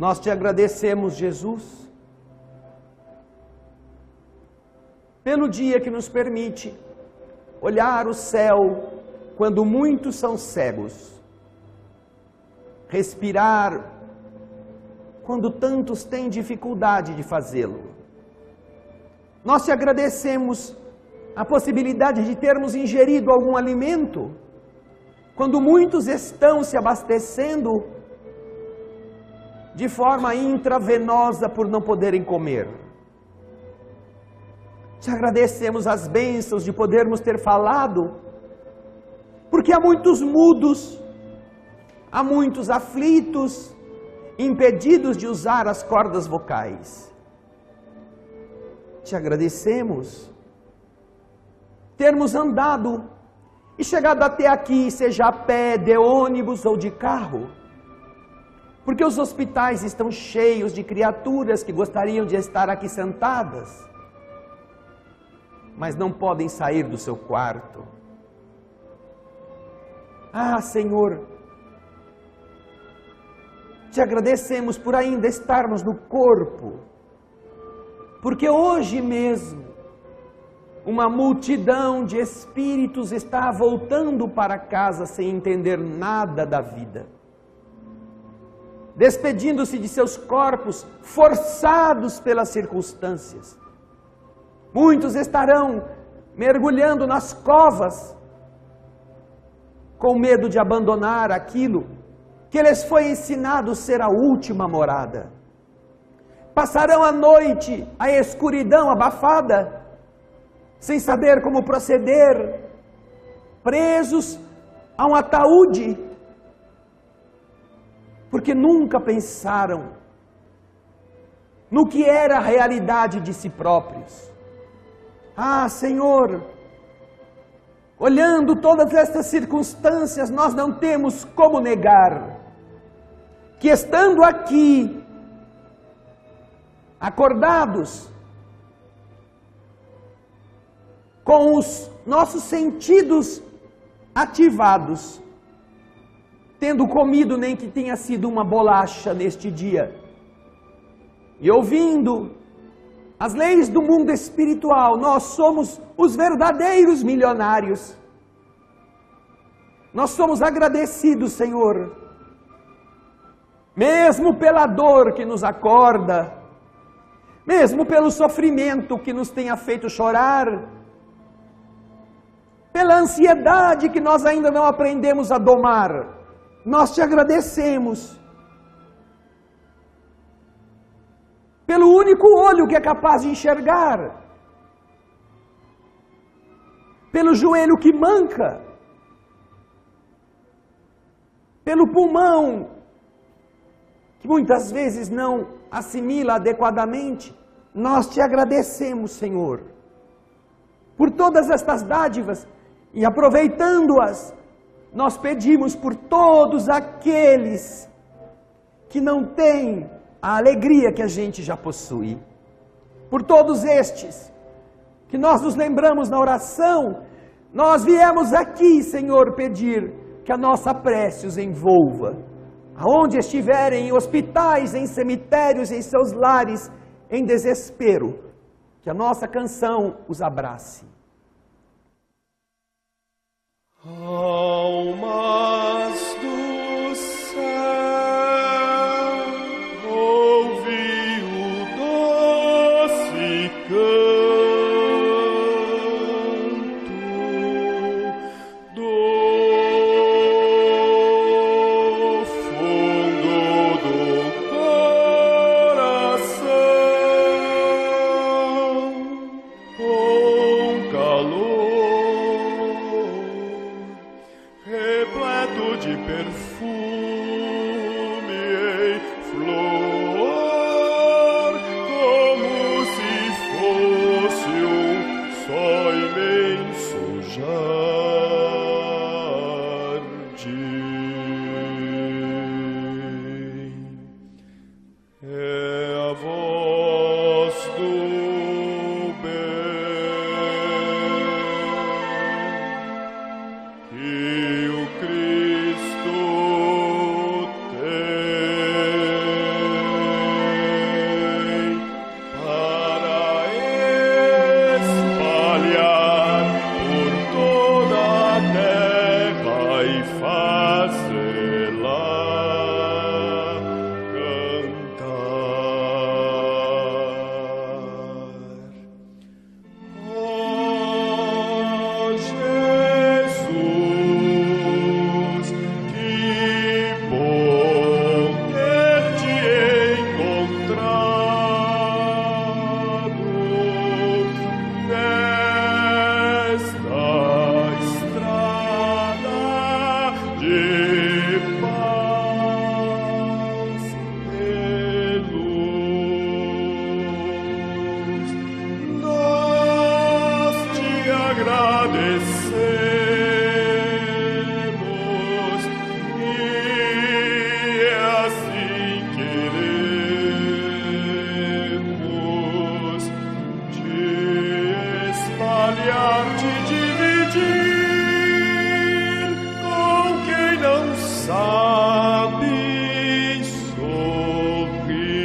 Nós te agradecemos, Jesus, pelo dia que nos permite olhar o céu quando muitos são cegos, respirar quando tantos têm dificuldade de fazê-lo. Nós te agradecemos a possibilidade de termos ingerido algum alimento, quando muitos estão se abastecendo de forma intravenosa por não poderem comer. Te agradecemos as bênçãos de podermos ter falado, porque há muitos mudos, há muitos aflitos, impedidos de usar as cordas vocais. Te agradecemos termos andado e chegado até aqui, seja a pé, de ônibus ou de carro, porque os hospitais estão cheios de criaturas que gostariam de estar aqui sentadas, mas não podem sair do seu quarto. Ah, Senhor, te agradecemos por ainda estarmos no corpo, porque hoje mesmo uma multidão de espíritos está voltando para casa sem entender nada da vida, despedindo-se de seus corpos, forçados pelas circunstâncias. Muitos estarão mergulhando nas covas, com medo de abandonar aquilo que lhes foi ensinado ser a última morada. Passarão a noite, a escuridão abafada, sem saber como proceder, presos a um ataúde, porque nunca pensaram no que era a realidade de si próprios. Ah, Senhor, olhando todas estas circunstâncias, nós não temos como negar que, estando aqui, acordados, com os nossos sentidos ativados, tendo comido nem que tenha sido uma bolacha neste dia, e ouvindo as leis do mundo espiritual, nós somos os verdadeiros milionários. Nós somos agradecidos, Senhor, mesmo pela dor que nos acorda, mesmo pelo sofrimento que nos tenha feito chorar, pela ansiedade que nós ainda não aprendemos a domar. Nós te agradecemos pelo único olho que é capaz de enxergar, pelo joelho que manca, pelo pulmão que muitas vezes não assimila adequadamente. Nós te agradecemos, Senhor, por todas estas dádivas, e aproveitando-as, nós pedimos por todos aqueles que não têm a alegria que a gente já possui. Por todos estes que nós nos lembramos na oração, nós viemos aqui, Senhor, pedir que a nossa prece os envolva, aonde estiverem, em hospitais, em cemitérios, em seus lares, em desespero, que a nossa canção os abrace. Almas do céu, ouvi o doce canto do fundo do coração, com calor repleto de perfume e flor, como se fosse um só imenso jardim. É a voz do bem que o Cristo agradecemos e assim queremos te espalhar, te dividir com quem não sabe sorrir,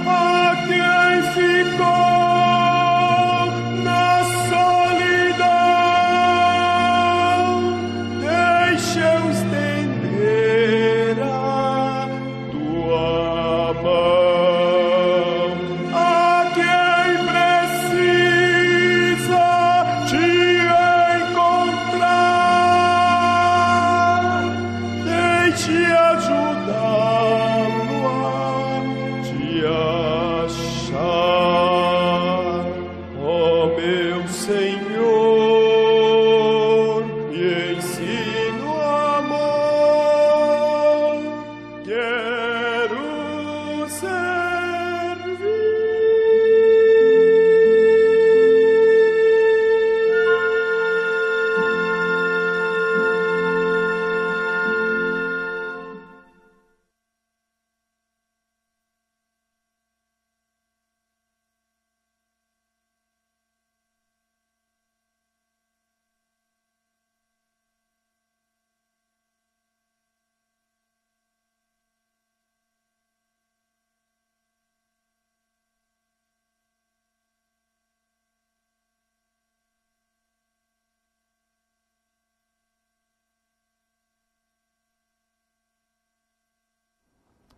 a quem ficou na solidão. Deixa eu estender a tua mão a quem precisa te encontrar. Deixe ajudá-lo a te achar, ó meu Senhor, e ensino amor. Quero servir.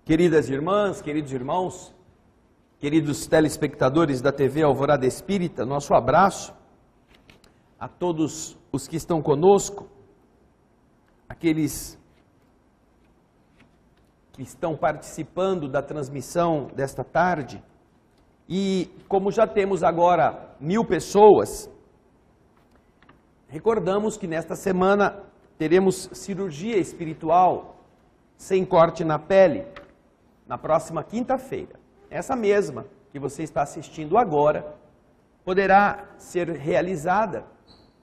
Queridas irmãs, queridos irmãos, queridos telespectadores da TV Alvorada Espírita, nosso abraço a todos os que estão conosco, aqueles que estão participando da transmissão desta tarde. E como já temos agora 1000 pessoas, recordamos que nesta semana teremos cirurgia espiritual sem corte na pele, na próxima quinta-feira. Essa mesma que você está assistindo agora poderá ser realizada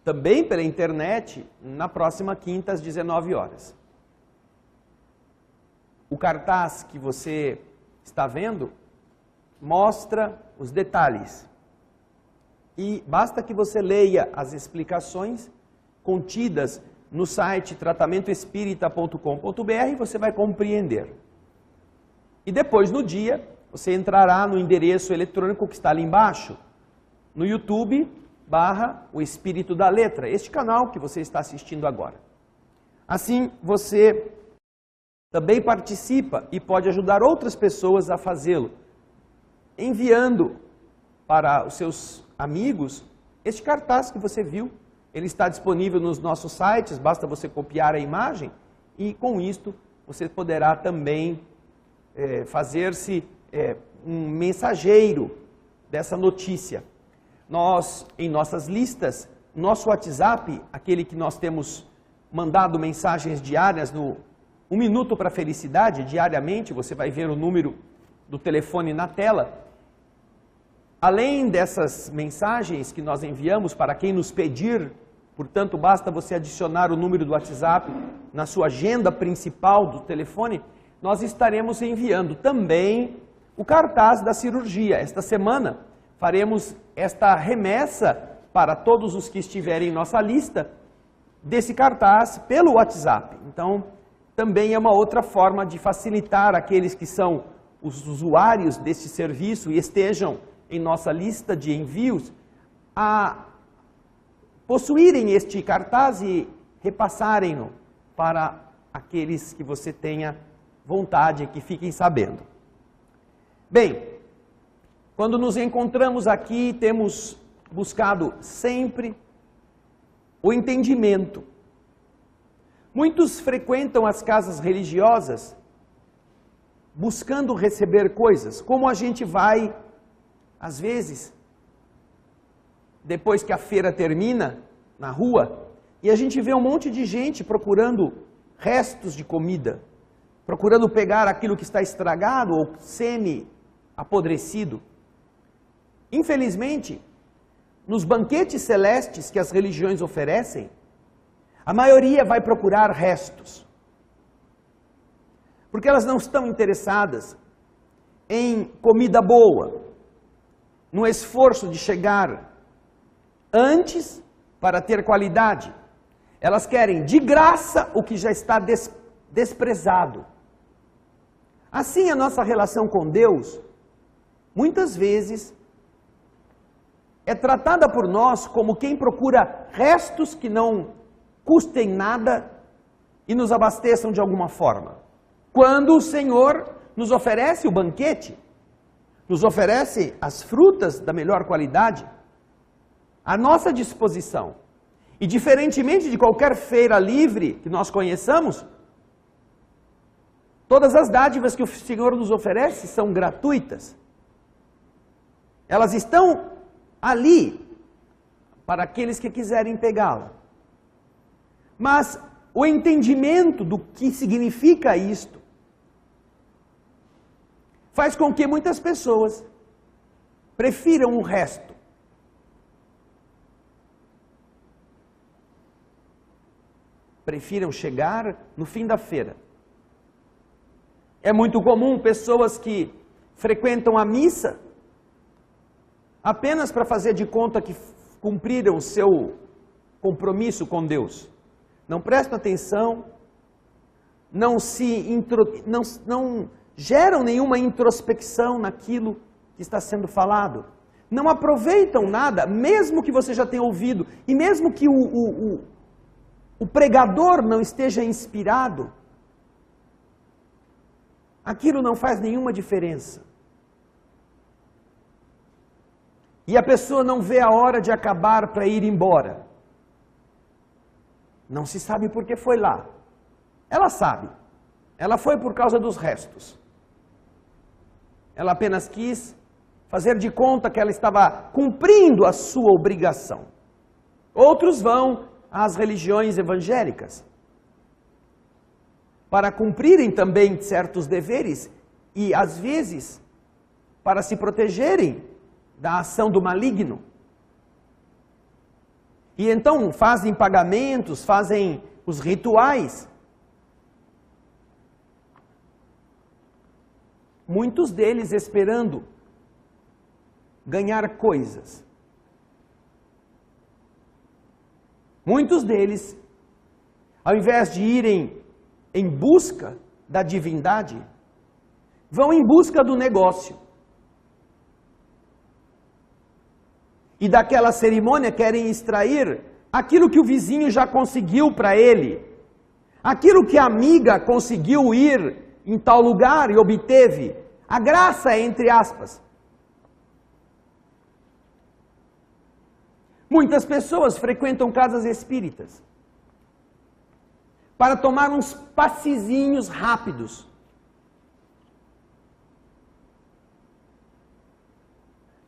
também pela internet na próxima quinta às 19 horas. O cartaz que você está vendo mostra os detalhes e basta que você leia as explicações contidas no site tratamentoespírita.com.br e você vai compreender. E depois, no dia, você entrará no endereço eletrônico que está ali embaixo, no YouTube, /O Espírito da Letra, este canal que você está assistindo agora. Assim, você também participa e pode ajudar outras pessoas a fazê-lo, enviando para os seus amigos este cartaz que você viu. Ele está disponível nos nossos sites, basta você copiar a imagem e, com isto, você poderá também fazer-se um mensageiro dessa notícia. Nós, em nossas listas, nosso WhatsApp, aquele que nós temos mandado mensagens diárias no 1 Minuto para a Felicidade, diariamente, você vai ver o número do telefone na tela. Além dessas mensagens que nós enviamos para quem nos pedir, portanto, basta você adicionar o número do WhatsApp na sua agenda principal do telefone, nós estaremos enviando também o cartaz da cirurgia. Esta semana faremos esta remessa para todos os que estiverem em nossa lista desse cartaz pelo WhatsApp. Então, também é uma outra forma de facilitar aqueles que são os usuários deste serviço e estejam em nossa lista de envios a possuírem este cartaz e repassarem-no para aqueles que você tenha vontade, que fiquem sabendo. Bem, quando nos encontramos aqui, temos buscado sempre o entendimento. Muitos frequentam as casas religiosas buscando receber coisas, como a gente vai, às vezes, depois que a feira termina, na rua, e a gente vê um monte de gente procurando restos de comida, procurando pegar aquilo que está estragado ou semi-apodrecido. Infelizmente, nos banquetes celestes que as religiões oferecem, a maioria vai procurar restos. Porque elas não estão interessadas em comida boa, no esforço de chegar antes para ter qualidade. Elas querem de graça o que já está desprezado. Assim, a nossa relação com Deus, muitas vezes, é tratada por nós como quem procura restos que não custem nada e nos abasteçam de alguma forma. Quando o Senhor nos oferece o banquete, nos oferece as frutas da melhor qualidade, à nossa disposição. E diferentemente de qualquer feira livre que nós conheçamos, todas as dádivas que o Senhor nos oferece são gratuitas. Elas estão ali para aqueles que quiserem pegá-la. Mas o entendimento do que significa isto faz com que muitas pessoas prefiram o resto. Prefiram chegar no fim da feira. É muito comum pessoas que frequentam a missa apenas para fazer de conta que cumpriram o seu compromisso com Deus. Não prestam atenção, não geram nenhuma introspecção naquilo que está sendo falado. Não aproveitam nada, mesmo que você já tenha ouvido, e mesmo que o pregador não esteja inspirado, aquilo não faz nenhuma diferença. E a pessoa não vê a hora de acabar para ir embora. Não se sabe por que foi lá. Ela sabe. Ela foi por causa dos restos. Ela apenas quis fazer de conta que ela estava cumprindo a sua obrigação. Outros vão às religiões evangélicas para cumprirem também certos deveres e, às vezes, para se protegerem da ação do maligno. E então fazem pagamentos, fazem os rituais. Muitos deles esperando ganhar coisas. Muitos deles, ao invés de irem em busca da divindade, vão em busca do negócio. E daquela cerimônia querem extrair aquilo que o vizinho já conseguiu para ele. Aquilo que a amiga conseguiu ir em tal lugar e obteve. A graça, entre aspas. Muitas pessoas frequentam casas espíritas para tomar uns passezinhos rápidos.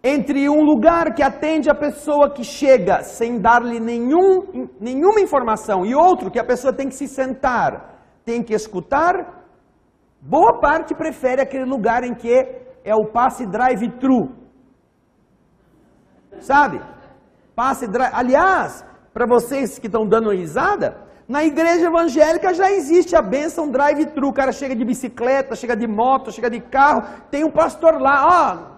Entre um lugar que atende a pessoa que chega sem dar-lhe nenhuma informação e outro que a pessoa tem que se sentar, tem que escutar, boa parte prefere aquele lugar em que é o passe drive-thru. Sabe? Passe drive. Aliás, para vocês que estão dando risada, na igreja evangélica já existe a bênção drive-thru. O cara chega de bicicleta, chega de moto, chega de carro, tem um pastor lá, ó.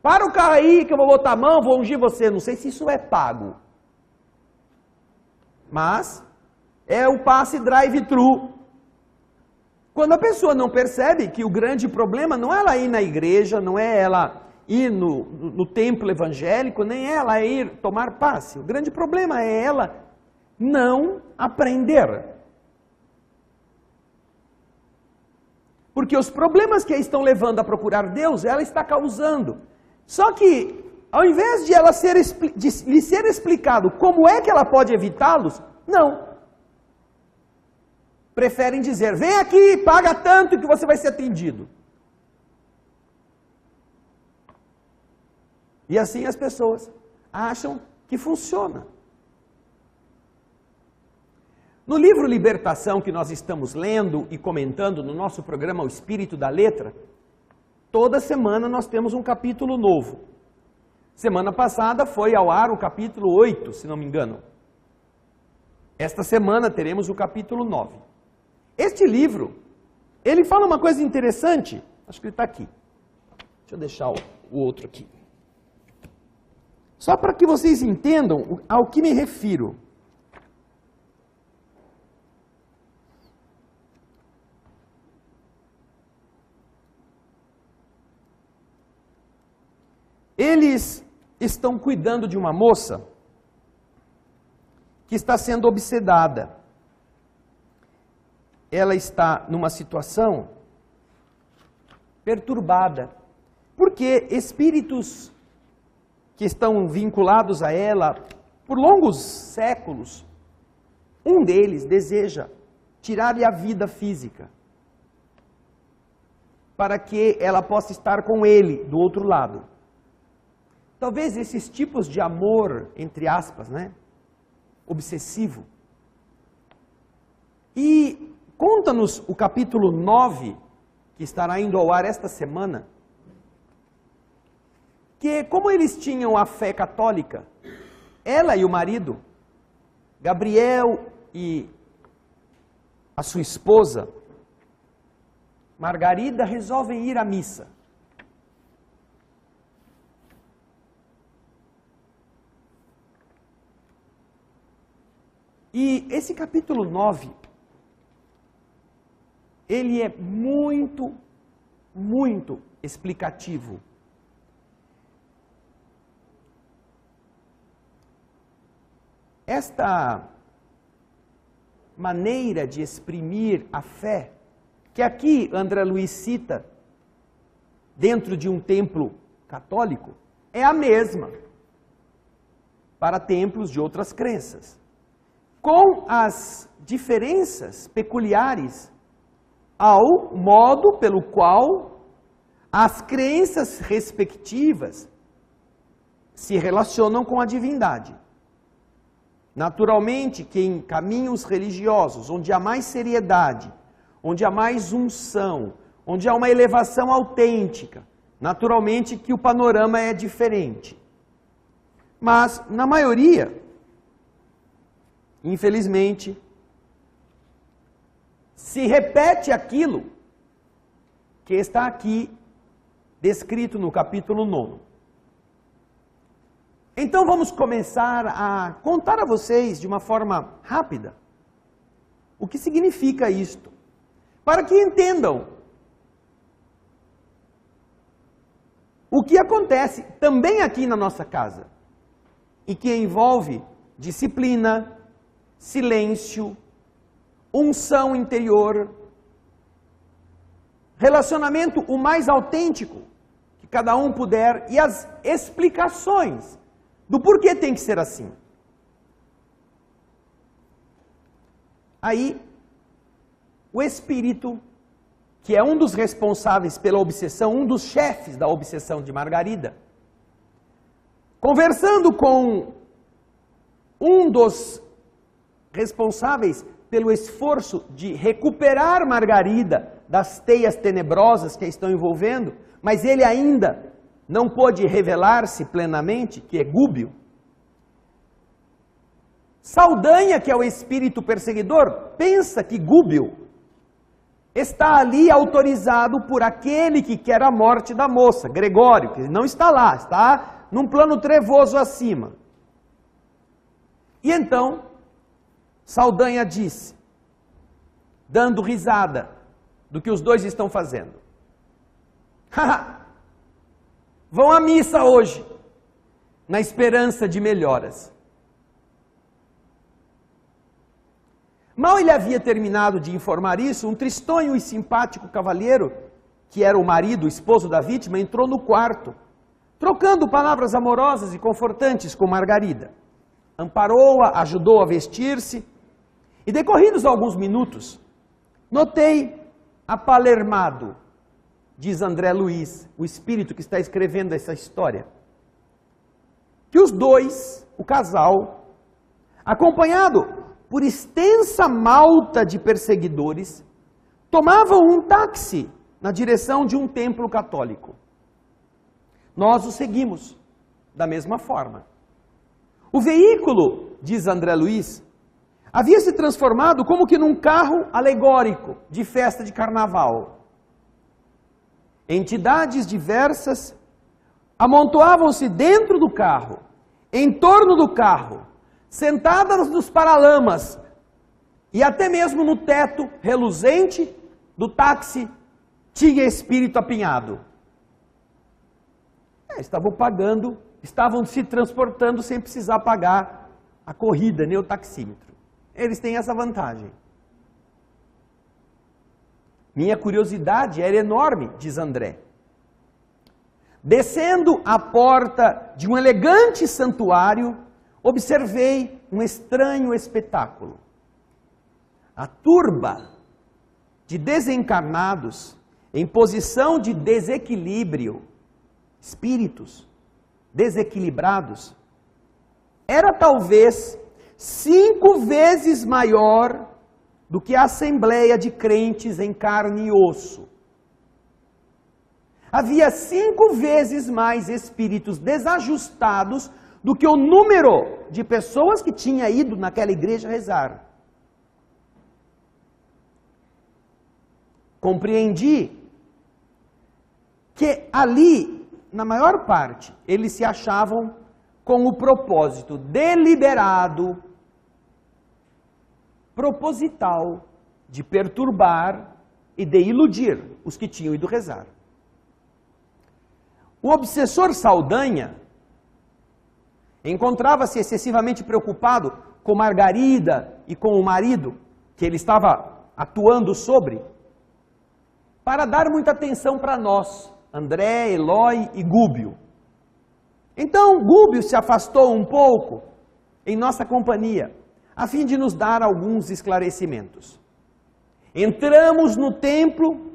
Para o carro aí que eu vou botar a mão, vou ungir você. Não sei se isso é pago. Mas é o passe drive-thru. Quando a pessoa não percebe que o grande problema não é ela ir na igreja, não é ela ir no templo evangélico, nem é ela ir tomar passe. O grande problema é ela não aprender. Porque os problemas que a estão levando a procurar Deus, ela está causando. Só que, ao invés de lhe ser explicado como é que ela pode evitá-los, não. Preferem dizer, vem aqui, paga tanto que você vai ser atendido. E assim as pessoas acham que funciona. No livro Libertação, que nós estamos lendo e comentando no nosso programa O Espírito da Letra, toda semana nós temos um capítulo novo. Semana passada foi ao ar o capítulo 8, se não me engano. Esta semana teremos o capítulo 9. Este livro, ele fala uma coisa interessante, acho que ele está aqui. Deixa eu deixar o outro aqui. Só para que vocês entendam ao que me refiro. Eles estão cuidando de uma moça que está sendo obsedada. Ela está numa situação perturbada, porque espíritos que estão vinculados a ela por longos séculos, um deles deseja tirar-lhe a vida física, para que ela possa estar com ele do outro lado. Talvez esses tipos de amor, entre aspas, né? Obsessivo. E conta-nos o capítulo 9, que estará indo ao ar esta semana, que como eles tinham a fé católica, ela e o marido, Gabriel e a sua esposa, Margarida, resolvem ir à missa. E esse capítulo 9, ele é muito, muito explicativo. Esta maneira de exprimir a fé, que aqui André Luiz cita, dentro de um templo católico, é a mesma para templos de outras crenças, com as diferenças peculiares ao modo pelo qual as crenças respectivas se relacionam com a divindade. Naturalmente que em caminhos religiosos, onde há mais seriedade, onde há mais unção, onde há uma elevação autêntica, naturalmente que o panorama é diferente. Mas, na maioria, infelizmente, se repete aquilo que está aqui descrito no capítulo 9. Então vamos começar a contar a vocês de uma forma rápida o que significa isto, para que entendam o que acontece também aqui na nossa casa e que envolve disciplina, silêncio, unção interior, relacionamento o mais autêntico que cada um puder e as explicações do porquê tem que ser assim. Aí, o espírito, que é um dos responsáveis pela obsessão, um dos chefes da obsessão de Margarida, conversando com um dos responsáveis pelo esforço de recuperar Margarida das teias tenebrosas que a estão envolvendo, mas ele ainda não pôde revelar-se plenamente, que é Gúbio. Saldanha, que é o espírito perseguidor, pensa que Gúbio está ali autorizado por aquele que quer a morte da moça, Gregório, que não está lá, está num plano trevoso acima. E então, Saldanha disse, dando risada do que os dois estão fazendo: haha, vão à missa hoje, na esperança de melhoras. Mal ele havia terminado de informar isso, um tristonho e simpático cavalheiro, que era o marido, o esposo da vítima, entrou no quarto, trocando palavras amorosas e confortantes com Margarida. Amparou-a, ajudou a vestir-se, e decorridos alguns minutos, notei apalermado, diz André Luiz, o espírito que está escrevendo essa história, que os dois, o casal, acompanhado por extensa malta de perseguidores, tomavam um táxi na direção de um templo católico. Nós os seguimos, da mesma forma. O veículo, diz André Luiz, havia se transformado como que num carro alegórico de festa de carnaval. Entidades diversas amontoavam-se dentro do carro, em torno do carro, sentadas nos paralamas e até mesmo no teto reluzente do táxi tinha espírito apinhado. Estavam se transportando sem precisar pagar a corrida, nem o taxímetro. Eles têm essa vantagem. Minha curiosidade era enorme, diz André. Descendo a porta de um elegante santuário, observei um estranho espetáculo. A turba de desencarnados em posição de desequilíbrio, espíritos desequilibrados, era talvez 5 vezes maior do que a assembleia de crentes em carne e osso. Havia 5 vezes mais espíritos desajustados do que o número de pessoas que tinha ido naquela igreja rezar. Compreendi que ali, na maior parte, eles se achavam com o propósito deliberado, proposital, de perturbar e de iludir os que tinham ido rezar. O obsessor Saldanha encontrava-se excessivamente preocupado com Margarida e com o marido, que ele estava atuando sobre, para dar muita atenção para nós, André, Eloy e Gúbio. Então, Gúbio se afastou um pouco em nossa companhia, a fim de nos dar alguns esclarecimentos. Entramos no templo,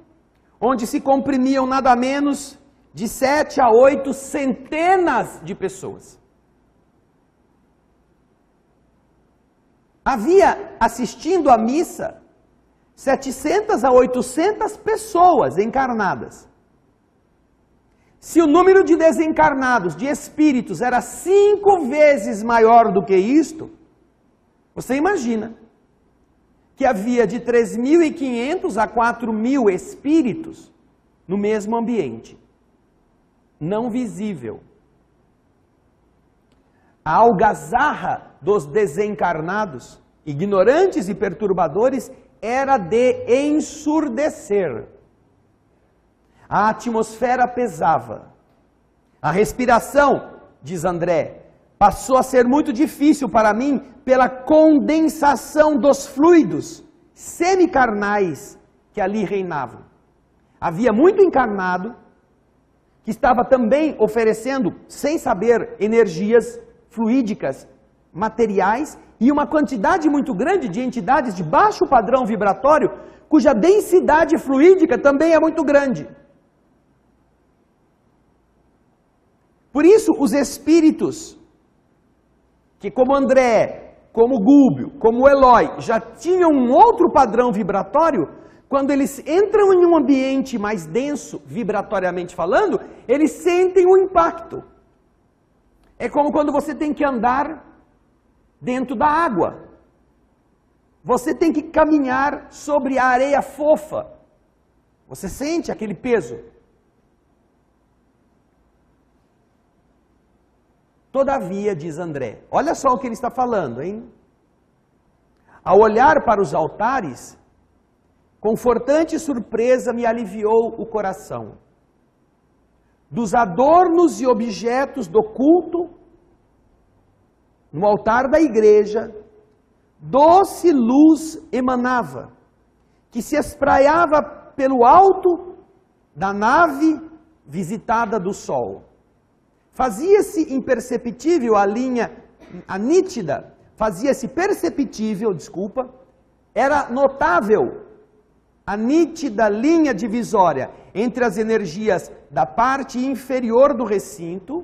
onde se comprimiam nada menos de 7 a 8 centenas de pessoas. Havia, assistindo à missa, 700 a 800 pessoas encarnadas. Se o número de desencarnados, de espíritos, era 5 vezes maior do que isto, você imagina que havia de 3.500 a 4.000 espíritos no mesmo ambiente, não visível. A algazarra dos desencarnados, ignorantes e perturbadores, era de ensurdecer. A atmosfera pesava. A respiração, diz André, passou a ser muito difícil para mim pela condensação dos fluidos semicarnais que ali reinavam. Havia muito encarnado que estava também oferecendo, sem saber, energias fluídicas, materiais, e uma quantidade muito grande de entidades de baixo padrão vibratório, cuja densidade fluídica também é muito grande. Por isso, os espíritos, que como André, como Gúbio, como Eloy, já tinham um outro padrão vibratório, quando eles entram em um ambiente mais denso, vibratoriamente falando, eles sentem o impacto. É como quando você tem que andar dentro da água. Você tem que caminhar sobre a areia fofa. Você sente aquele peso. Todavia, diz André, olha só o que ele está falando, hein? Ao olhar para os altares, confortante surpresa me aliviou o coração. Dos adornos e objetos do culto, no altar da igreja, doce luz emanava, que se espraiava pelo alto da nave visitada do sol. Fazia-se imperceptível a nítida, fazia-se perceptível, era notável a nítida linha divisória entre as energias da parte inferior do recinto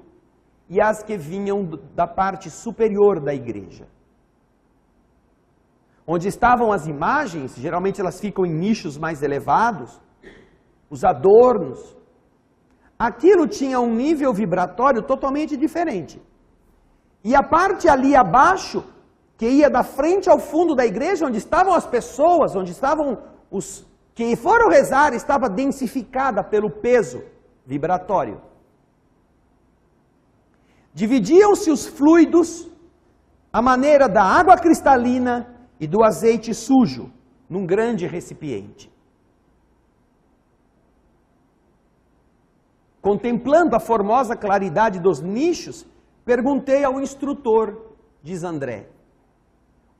e as que vinham da parte superior da igreja. Onde estavam as imagens, geralmente elas ficam em nichos mais elevados, os adornos, aquilo tinha um nível vibratório totalmente diferente. E a parte ali abaixo, que ia da frente ao fundo da igreja, onde estavam as pessoas, onde estavam os que foram rezar, estava densificada pelo peso vibratório. Dividiam-se os fluidos à maneira da água cristalina e do azeite sujo, num grande recipiente. Contemplando a formosa claridade dos nichos, perguntei ao instrutor, diz André,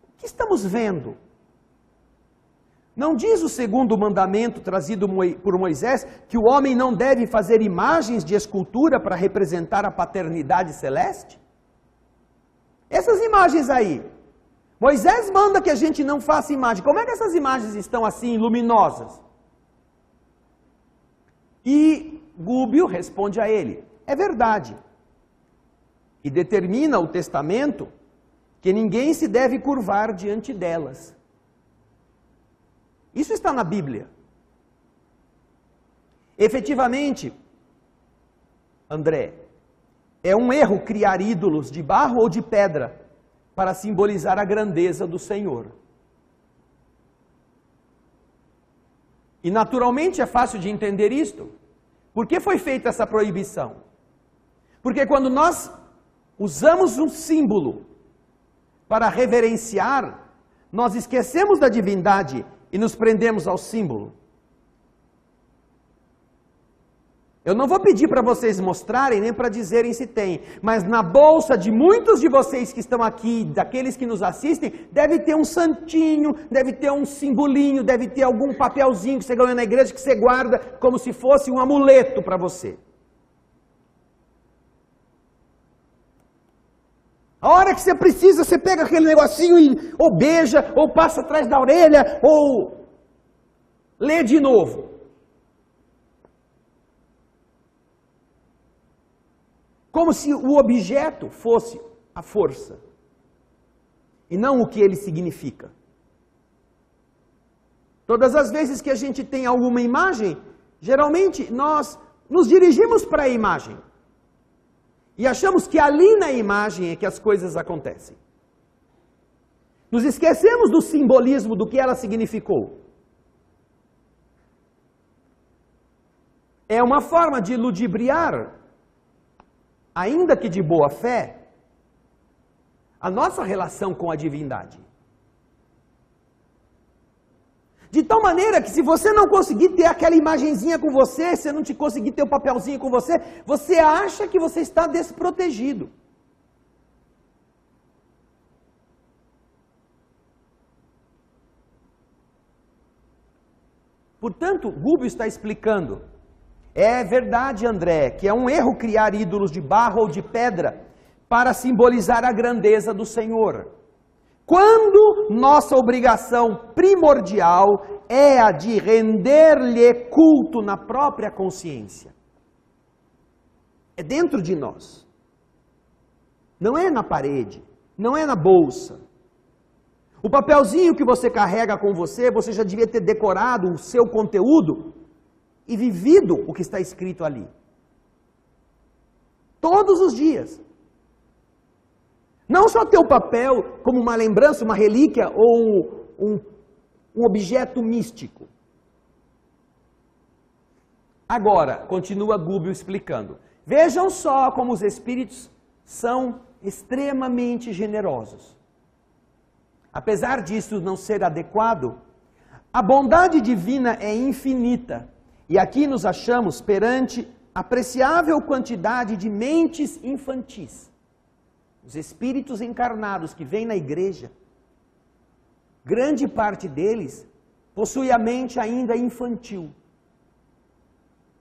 o que estamos vendo? Não diz o segundo mandamento trazido por Moisés que o homem não deve fazer imagens de escultura para representar a paternidade celeste? Essas imagens aí, Moisés manda que a gente não faça imagem. Como é que essas imagens estão assim, luminosas? E Gúbio responde a ele, é verdade. E determina o testamento que ninguém se deve curvar diante delas. Isso está na Bíblia. Efetivamente, André, é um erro criar ídolos de barro ou de pedra para simbolizar a grandeza do Senhor. E naturalmente é fácil de entender isto. Por que foi feita essa proibição? Porque quando nós usamos um símbolo para reverenciar, nós esquecemos da divindade e nos prendemos ao símbolo. Eu não vou pedir para vocês mostrarem, nem para dizerem se tem, mas na bolsa de muitos de vocês que estão aqui, daqueles que nos assistem, deve ter um santinho, deve ter um simbolinho, deve ter algum papelzinho que você ganhou na igreja que você guarda como se fosse um amuleto para você. A hora que você precisa, você pega aquele negocinho e ou beija, ou passa atrás da orelha, ou lê de novo. Como se o objeto fosse a força, e não o que ele significa. Todas as vezes que a gente tem alguma imagem, geralmente nós nos dirigimos para a imagem. E achamos que ali na imagem é que as coisas acontecem. Nos esquecemos do simbolismo, do que ela significou. É uma forma de ludibriar, ainda que de boa fé, a nossa relação com a divindade. De tal maneira que se você não conseguir ter aquela imagenzinha com você, se não te conseguir ter o papelzinho com você, você acha que você está desprotegido. Portanto, Gúbio está explicando. É verdade, André, que é um erro criar ídolos de barro ou de pedra para simbolizar a grandeza do Senhor. Quando nossa obrigação primordial é a de render-lhe culto na própria consciência. É dentro de nós. Não é na parede, não é na bolsa. O papelzinho que você carrega com você, você já devia ter decorado o seu conteúdo e vivido o que está escrito ali. Todos os dias. Não só ter o papel como uma lembrança, uma relíquia ou um objeto místico. Agora, continua Gúbio explicando. Vejam só como os espíritos são extremamente generosos. Apesar disso não ser adequado, a bondade divina é infinita. E aqui nos achamos perante apreciável quantidade de mentes infantis. Os espíritos encarnados que vêm na igreja, grande parte deles possui a mente ainda infantil.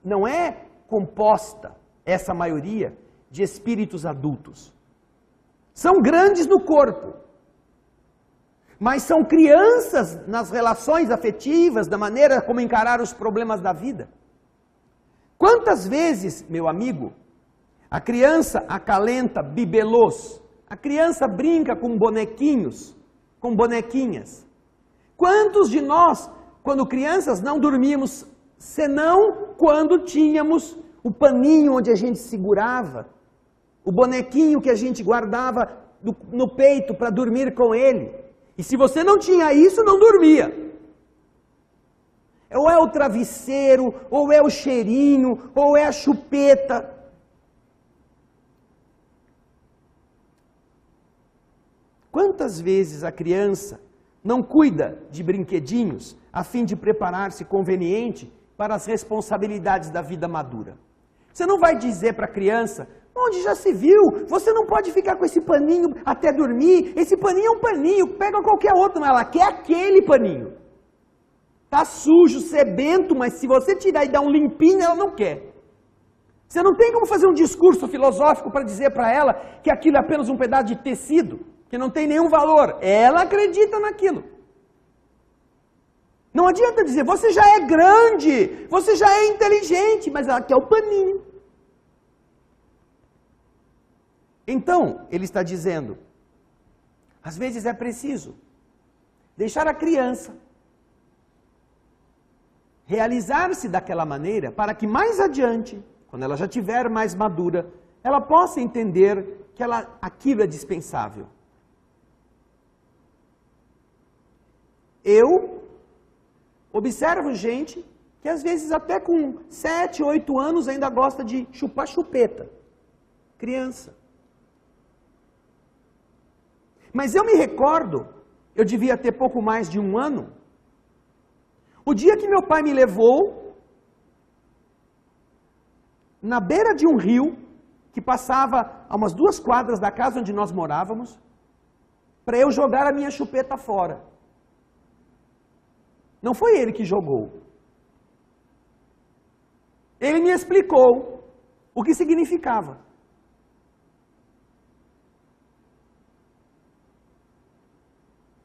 Não é composta, essa maioria, de espíritos adultos. São grandes no corpo, mas são crianças nas relações afetivas, da maneira como encarar os problemas da vida. Quantas vezes, meu amigo, a criança acalenta bibelôs, a criança brinca com bonequinhos, com bonequinhas. Quantos de nós, quando crianças, não dormíamos, senão quando tínhamos o paninho onde a gente segurava, o bonequinho que a gente guardava no peito para dormir com ele. E se você não tinha isso, não dormia. Ou é o travesseiro, ou é o cheirinho, ou é a chupeta. Quantas vezes a criança não cuida de brinquedinhos a fim de preparar-se conveniente para as responsabilidades da vida madura? Você não vai dizer para a criança, onde já se viu, você não pode ficar com esse paninho até dormir, esse paninho é um paninho, pega qualquer outro, mas ela quer aquele paninho. Tá sujo, sebento, mas se você tirar e dar um limpinho, ela não quer. Você não tem como fazer um discurso filosófico para dizer para ela que aquilo é apenas um pedaço de tecido, que não tem nenhum valor. Ela acredita naquilo. Não adianta dizer, você já é grande, você já é inteligente, mas ela quer o paninho. Então, ele está dizendo, às vezes é preciso deixar a criança realizar-se daquela maneira para que mais adiante, quando ela já estiver mais madura, ela possa entender que aquilo é dispensável. Eu observo gente que às vezes até com 7, 8 anos ainda gosta de chupar chupeta. Criança. Mas eu me recordo, eu devia ter pouco mais de 1 ano, o dia que meu pai me levou na beira de um rio, que passava a umas 2 quadras da casa onde nós morávamos, para eu jogar a minha chupeta fora. Não foi ele que jogou. Ele me explicou o que significava.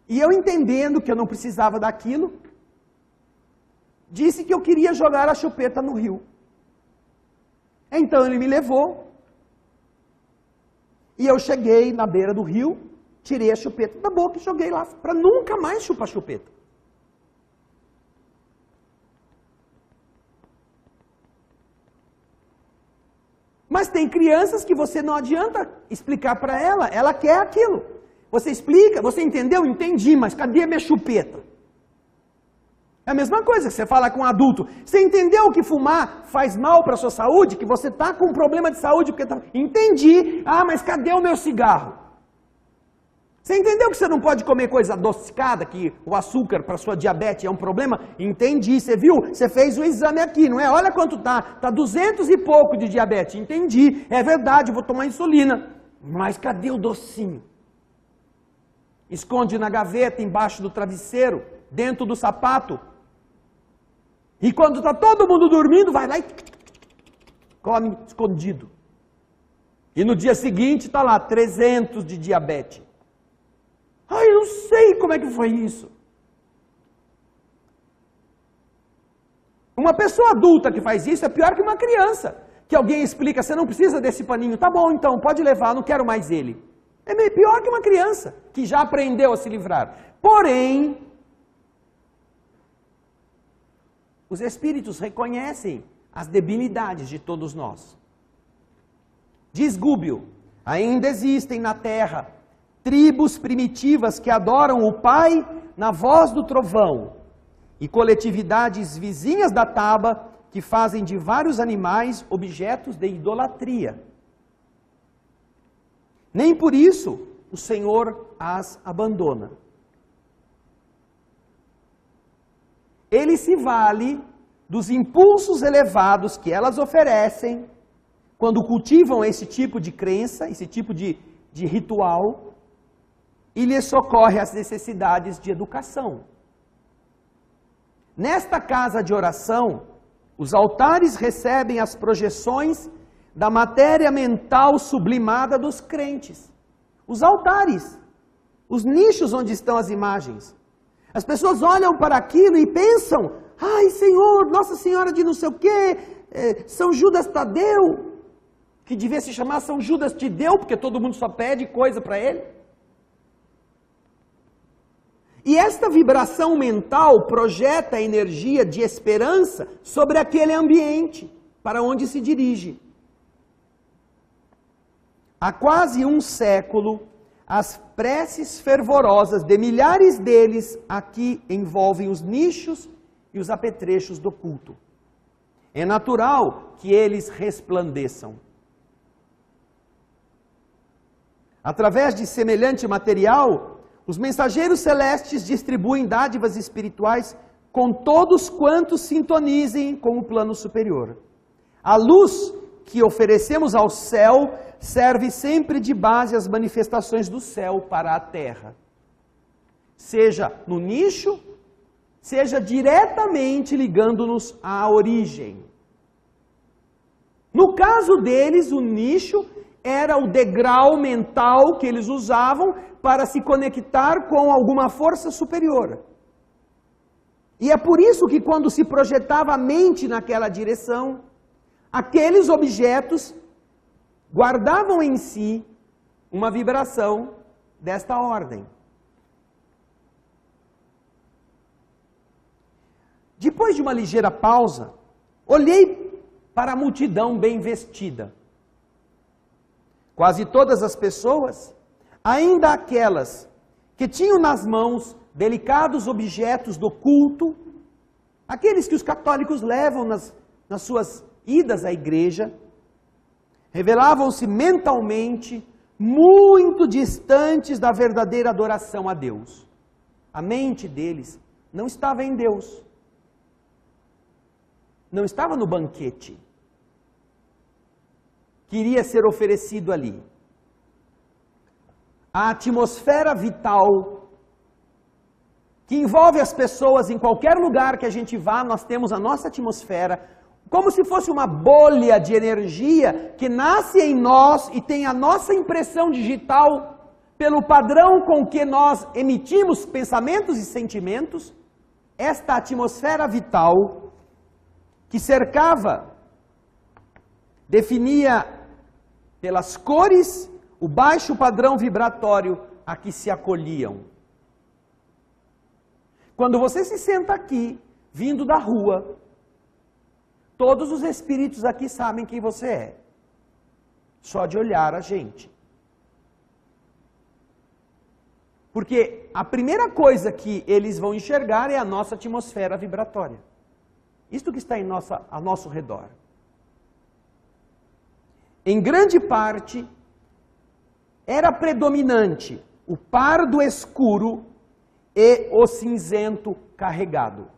E eu entendendo que eu não precisava daquilo, disse que eu queria jogar a chupeta no rio. Então ele me levou, e eu cheguei na beira do rio, tirei a chupeta da boca e joguei lá, para nunca mais chupar chupeta. Mas tem crianças que você não adianta explicar para ela, ela quer aquilo. Você explica, você entendeu? Entendi, mas cadê a minha chupeta? É a mesma coisa que você fala com um adulto. Você entendeu que fumar faz mal para a sua saúde? Que você está com um problema de saúde? Porque tá... Entendi. Ah, mas cadê o meu cigarro? Você entendeu que você não pode comer coisa adocicada, que o açúcar para sua diabetes é um problema? Entendi. Você viu? Você fez o exame aqui, não é? Olha quanto tá. Tá 200 e pouco de diabetes. Entendi. É verdade, vou tomar insulina. Mas cadê o docinho? Esconde na gaveta, embaixo do travesseiro, dentro do sapato. E quando está todo mundo dormindo, vai lá e come escondido. E no dia seguinte está lá, 300 de diabetes. Ai, eu não sei como é que foi isso. Uma pessoa adulta que faz isso é pior que uma criança. Que alguém explica, você não precisa desse paninho. Tá bom, então, pode levar, não quero mais ele. É meio pior que uma criança que já aprendeu a se livrar. Porém, os espíritos reconhecem as debilidades de todos nós. Diz Gúbio, ainda existem na terra tribos primitivas que adoram o Pai na voz do trovão e coletividades vizinhas da taba que fazem de vários animais objetos de idolatria. Nem por isso o Senhor as abandona. Ele se vale dos impulsos elevados que elas oferecem quando cultivam esse tipo de crença, esse tipo de ritual, e lhes socorre as necessidades de educação. Nesta casa de oração, os altares recebem as projeções da matéria mental sublimada dos crentes. Os altares, os nichos onde estão as imagens. As pessoas olham para aquilo e pensam, ai Senhor, Nossa Senhora de não sei o quê, São Judas Tadeu, que devia se chamar São Judas Tideu, porque todo mundo só pede coisa para ele. E esta vibração mental projeta a energia de esperança sobre aquele ambiente. para onde se dirige. Há quase um século, as preces fervorosas de milhares deles aqui envolvem os nichos e os apetrechos do culto. É natural que eles resplandeçam. Através de semelhante material, os mensageiros celestes distribuem dádivas espirituais com todos quantos sintonizem com o plano superior. A luz que oferecemos ao céu serve sempre de base às manifestações do céu para a terra. Seja no nicho, seja diretamente ligando-nos à origem. No caso deles, o nicho era o degrau mental que eles usavam para se conectar com alguma força superior. E é por isso que quando se projetava a mente naquela direção, aqueles objetos guardavam em si uma vibração desta ordem. Depois de uma ligeira pausa, olhei para a multidão bem vestida. Quase todas as pessoas, ainda aquelas que tinham nas mãos delicados objetos do culto, aqueles que os católicos levam nas suas idas à igreja, revelavam-se mentalmente muito distantes da verdadeira adoração a Deus. A mente deles não estava em Deus. Não estava no banquete que iria ser oferecido ali. A atmosfera vital que envolve as pessoas em qualquer lugar que a gente vá, nós temos a nossa atmosfera, como se fosse uma bolha de energia que nasce em nós e tem a nossa impressão digital pelo padrão com que nós emitimos pensamentos e sentimentos. Esta atmosfera vital que cercava, definia pelas cores o baixo padrão vibratório a que se acolhiam. Quando você se senta aqui, vindo da rua, todos os espíritos aqui sabem quem você é. Só de olhar a gente. Porque a primeira coisa que eles vão enxergar é a nossa atmosfera vibratória. Isto que está ao nosso redor. Em grande parte, era predominante o pardo escuro e o cinzento carregado.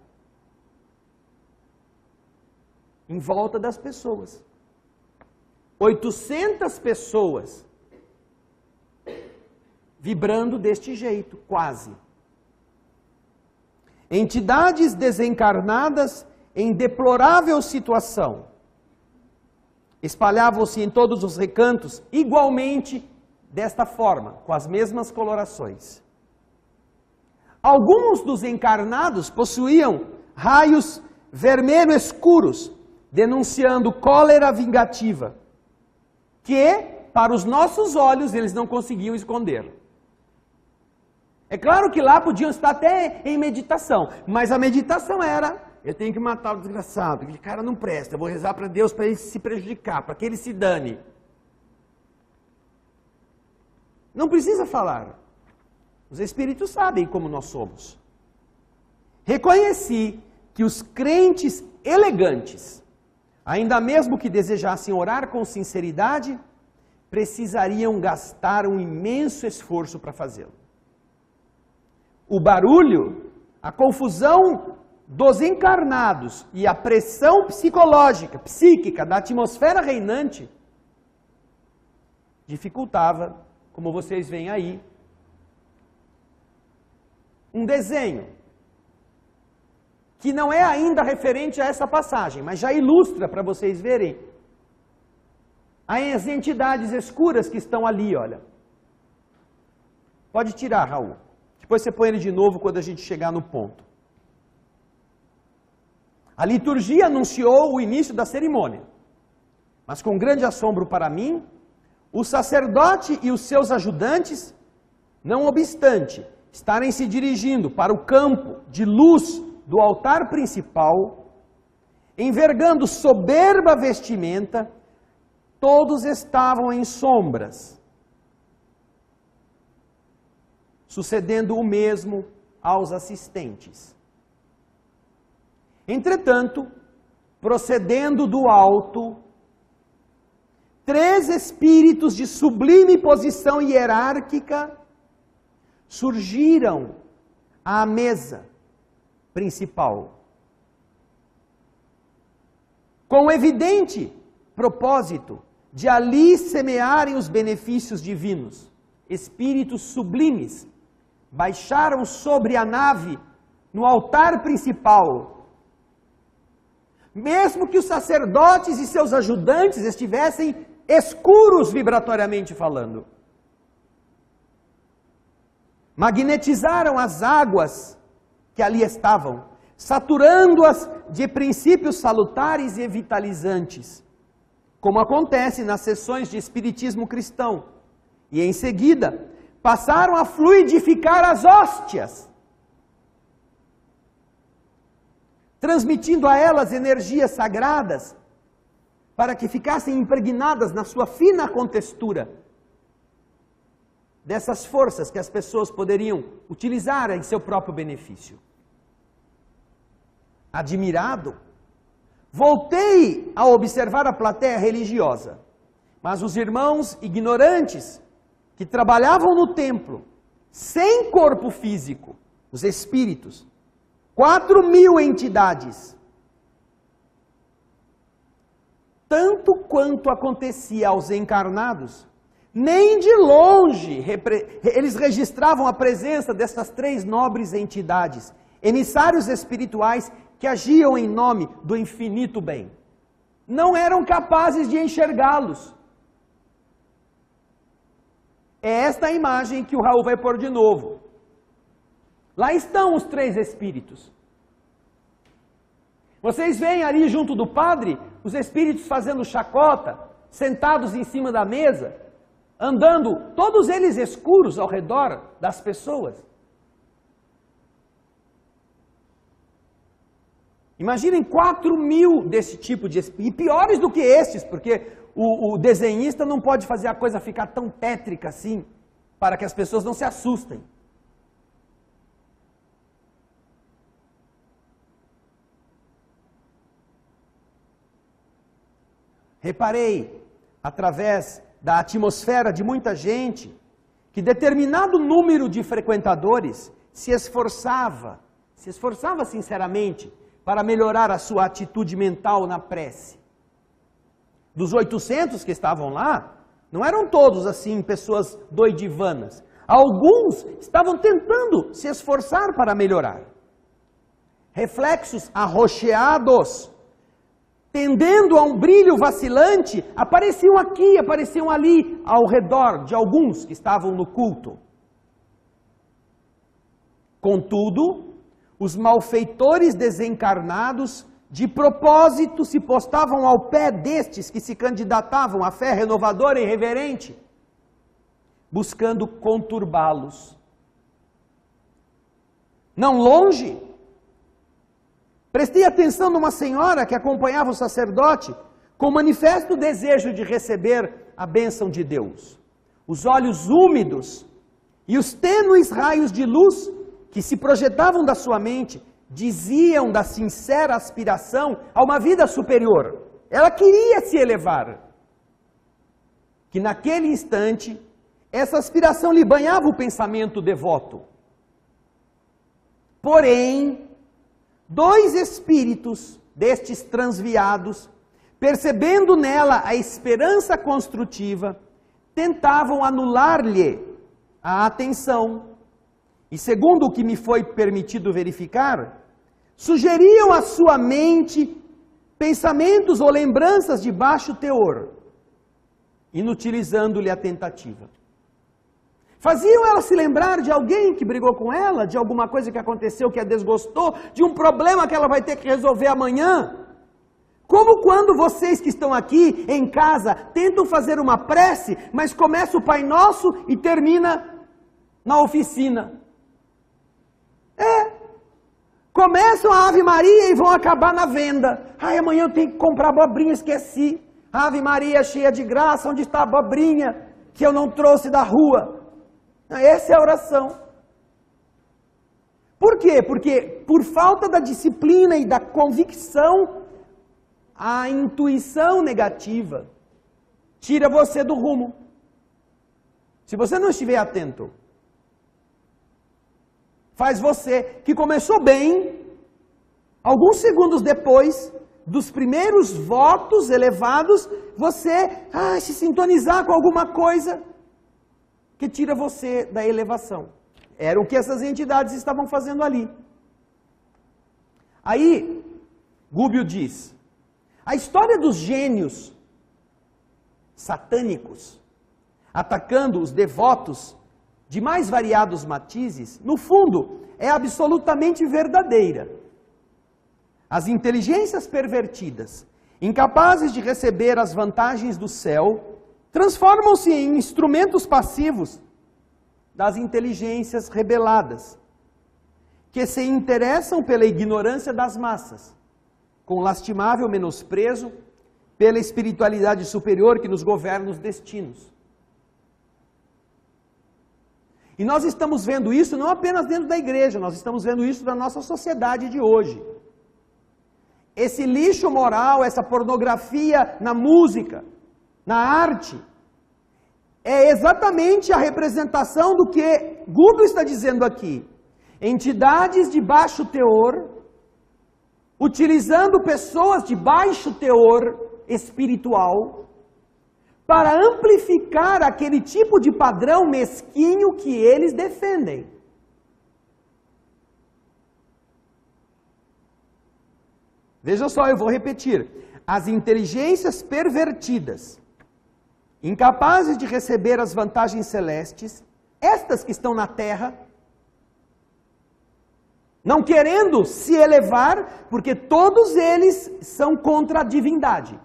Em volta das pessoas. 800 pessoas vibrando deste jeito, quase. Entidades desencarnadas em deplorável situação. Espalhavam-se em todos os recantos, igualmente desta forma, com as mesmas colorações. Alguns dos encarnados possuíam raios vermelho escuros, denunciando cólera vingativa, que, para os nossos olhos, eles não conseguiam esconder. É claro que lá podiam estar até em meditação, mas a meditação era: eu tenho que matar o desgraçado, aquele cara não presta, eu vou rezar para Deus para ele se prejudicar, para que ele se dane. Não precisa falar. Os espíritos sabem como nós somos. Reconheci que os crentes elegantes, ainda mesmo que desejassem orar com sinceridade, precisariam gastar um imenso esforço para fazê-lo. O barulho, a confusão dos encarnados e a pressão psicológica, psíquica da atmosfera reinante dificultava, como vocês veem aí, um desenho que não é ainda referente a essa passagem, mas já ilustra para vocês verem as entidades escuras que estão ali, olha. Pode tirar, Raul. Depois você põe ele de novo quando a gente chegar no ponto. A liturgia anunciou o início da cerimônia, mas com grande assombro para mim, o sacerdote e os seus ajudantes, não obstante estarem se dirigindo para o campo de luz do altar principal, envergando soberba vestimenta, todos estavam em sombras, sucedendo o mesmo aos assistentes. Entretanto, procedendo do alto, 3 espíritos de sublime posição hierárquica surgiram à mesa principal, com o evidente propósito de ali semearem os benefícios divinos. Espíritos sublimes baixaram sobre a nave, no altar principal, mesmo que os sacerdotes e seus ajudantes estivessem escuros vibratoriamente falando. Magnetizaram as águas que ali estavam, saturando-as de princípios salutares e vitalizantes, como acontece nas sessões de espiritismo cristão, e em seguida passaram a fluidificar as hóstias, transmitindo a elas energias sagradas, para que ficassem impregnadas na sua fina contextura dessas forças que as pessoas poderiam utilizar em seu próprio benefício. Admirado, voltei a observar a plateia religiosa, mas os irmãos ignorantes que trabalhavam no templo, sem corpo físico, os espíritos, 4.000 entidades, tanto quanto acontecia aos encarnados, nem de longe eles registravam a presença dessas 3 nobres entidades, emissários espirituais que agiam em nome do infinito bem. Não eram capazes de enxergá-los. É esta a imagem que o Raul vai pôr de novo. Lá estão os 3 espíritos. Vocês veem ali junto do padre, os espíritos fazendo chacota, sentados em cima da mesa, andando, todos eles escuros ao redor das pessoas. Imaginem 4.000 desse tipo de espíritos, e piores do que estes, porque o desenhista não pode fazer a coisa ficar tão tétrica assim, para que as pessoas não se assustem. Reparei, através da atmosfera de muita gente, que determinado número de frequentadores se esforçava sinceramente para melhorar a sua atitude mental na prece. Dos 800 que estavam lá, não eram todos assim pessoas doidivanas. Alguns estavam tentando se esforçar para melhorar. Reflexos arroxeados, tendendo a um brilho vacilante, apareciam aqui, apareciam ali, ao redor de alguns que estavam no culto. Contudo, os malfeitores desencarnados, de propósito, se postavam ao pé destes que se candidatavam à fé renovadora e reverente, buscando conturbá-los. Não longe, prestei atenção numa senhora que acompanhava o sacerdote com manifesto desejo de receber a bênção de Deus. Os olhos úmidos e os tênues raios de luz que se projetavam da sua mente diziam da sincera aspiração a uma vida superior. Ela queria se elevar. Que naquele instante, essa aspiração lhe banhava o pensamento devoto. Porém, 2 espíritos destes transviados, percebendo nela a esperança construtiva, tentavam anular-lhe a atenção. E segundo o que me foi permitido verificar, sugeriam à sua mente pensamentos ou lembranças de baixo teor, inutilizando-lhe a tentativa. Faziam ela se lembrar de alguém que brigou com ela, de alguma coisa que aconteceu que a desgostou, de um problema que ela vai ter que resolver amanhã. Como quando vocês que estão aqui em casa tentam fazer uma prece, mas começa o Pai Nosso e termina na oficina. Começam a Ave Maria e vão acabar na venda. Ai, amanhã eu tenho que comprar abobrinha, esqueci. Ave Maria cheia de graça, onde está a abobrinha que eu não trouxe da rua? Essa é a oração. Por quê? Porque por falta da disciplina e da convicção, a intuição negativa tira você do rumo. Se você não estiver atento, faz você, que começou bem, alguns segundos depois dos primeiros votos elevados, você se sintonizar com alguma coisa que tira você da elevação. Era o que essas entidades estavam fazendo ali. Aí, Gubbio diz, a história dos gênios satânicos atacando os devotos de mais variados matizes, no fundo, é absolutamente verdadeira. As inteligências pervertidas, incapazes de receber as vantagens do céu, transformam-se em instrumentos passivos das inteligências rebeladas, que se interessam pela ignorância das massas, com lastimável menosprezo pela espiritualidade superior que nos governa os destinos. E nós estamos vendo isso não apenas dentro da igreja, nós estamos vendo isso na nossa sociedade de hoje. Esse lixo moral, essa pornografia na música, na arte, é exatamente a representação do que Gubbio está dizendo aqui. Entidades de baixo teor, utilizando pessoas de baixo teor espiritual, para amplificar aquele tipo de padrão mesquinho que eles defendem. Veja só, eu vou repetir. As inteligências pervertidas, incapazes de receber as vantagens celestes, estas que estão na terra, não querendo se elevar, porque todos eles são contra a divindade.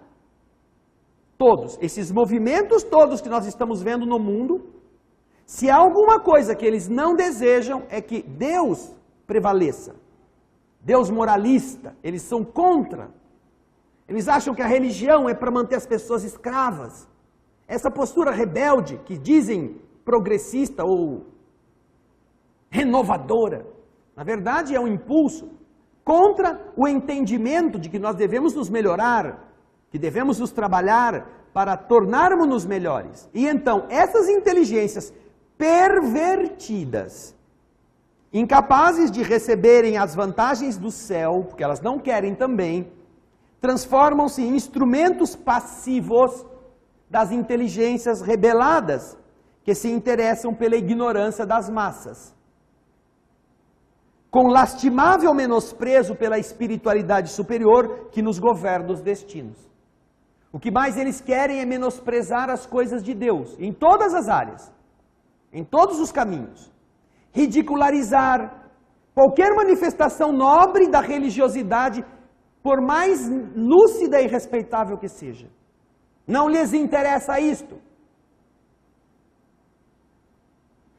Todos, esses movimentos todos que nós estamos vendo no mundo, se há alguma coisa que eles não desejam é que Deus prevaleça. Deus moralista, eles são contra. Eles acham que a religião é para manter as pessoas escravas. Essa postura rebelde, que dizem progressista ou renovadora, na verdade é um impulso contra o entendimento de que nós devemos nos melhorar, que devemos nos trabalhar para tornarmos-nos melhores. E então, essas inteligências pervertidas, incapazes de receberem as vantagens do céu, porque elas não querem também, transformam-se em instrumentos passivos das inteligências rebeladas, que se interessam pela ignorância das massas, com lastimável menosprezo pela espiritualidade superior que nos governa os destinos. O que mais eles querem é menosprezar as coisas de Deus, em todas as áreas, em todos os caminhos. Ridicularizar qualquer manifestação nobre da religiosidade, por mais lúcida e respeitável que seja. Não lhes interessa isto.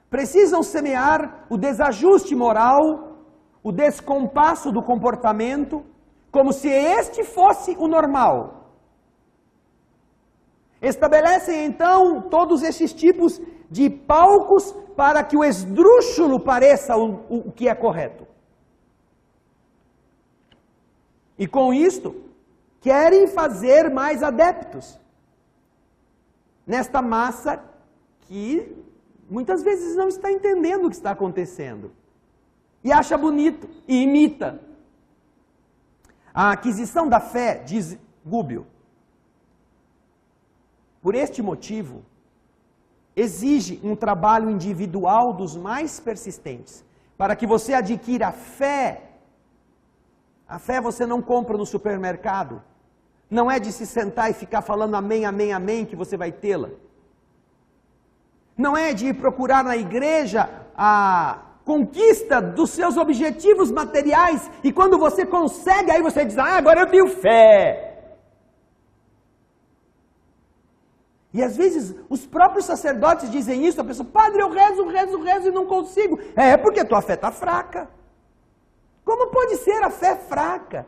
Precisam semear o desajuste moral, o descompasso do comportamento, como se este fosse o normal. Estabelecem então todos esses tipos de palcos para que o esdrúxulo pareça o que é correto. E com isto, querem fazer mais adeptos nesta massa que muitas vezes não está entendendo o que está acontecendo. E acha bonito, e imita. A aquisição da fé, diz Gubbio, por este motivo, exige um trabalho individual dos mais persistentes, para que você adquira fé. A fé você não compra no supermercado, não é de se sentar e ficar falando amém, amém, amém, que você vai tê-la. Não é de ir procurar na igreja a conquista dos seus objetivos materiais, e quando você consegue, aí você diz, agora eu tenho fé. E às vezes os próprios sacerdotes dizem isso, a pessoa, padre, eu rezo e não consigo. É porque tua fé está fraca. Como pode ser a fé fraca?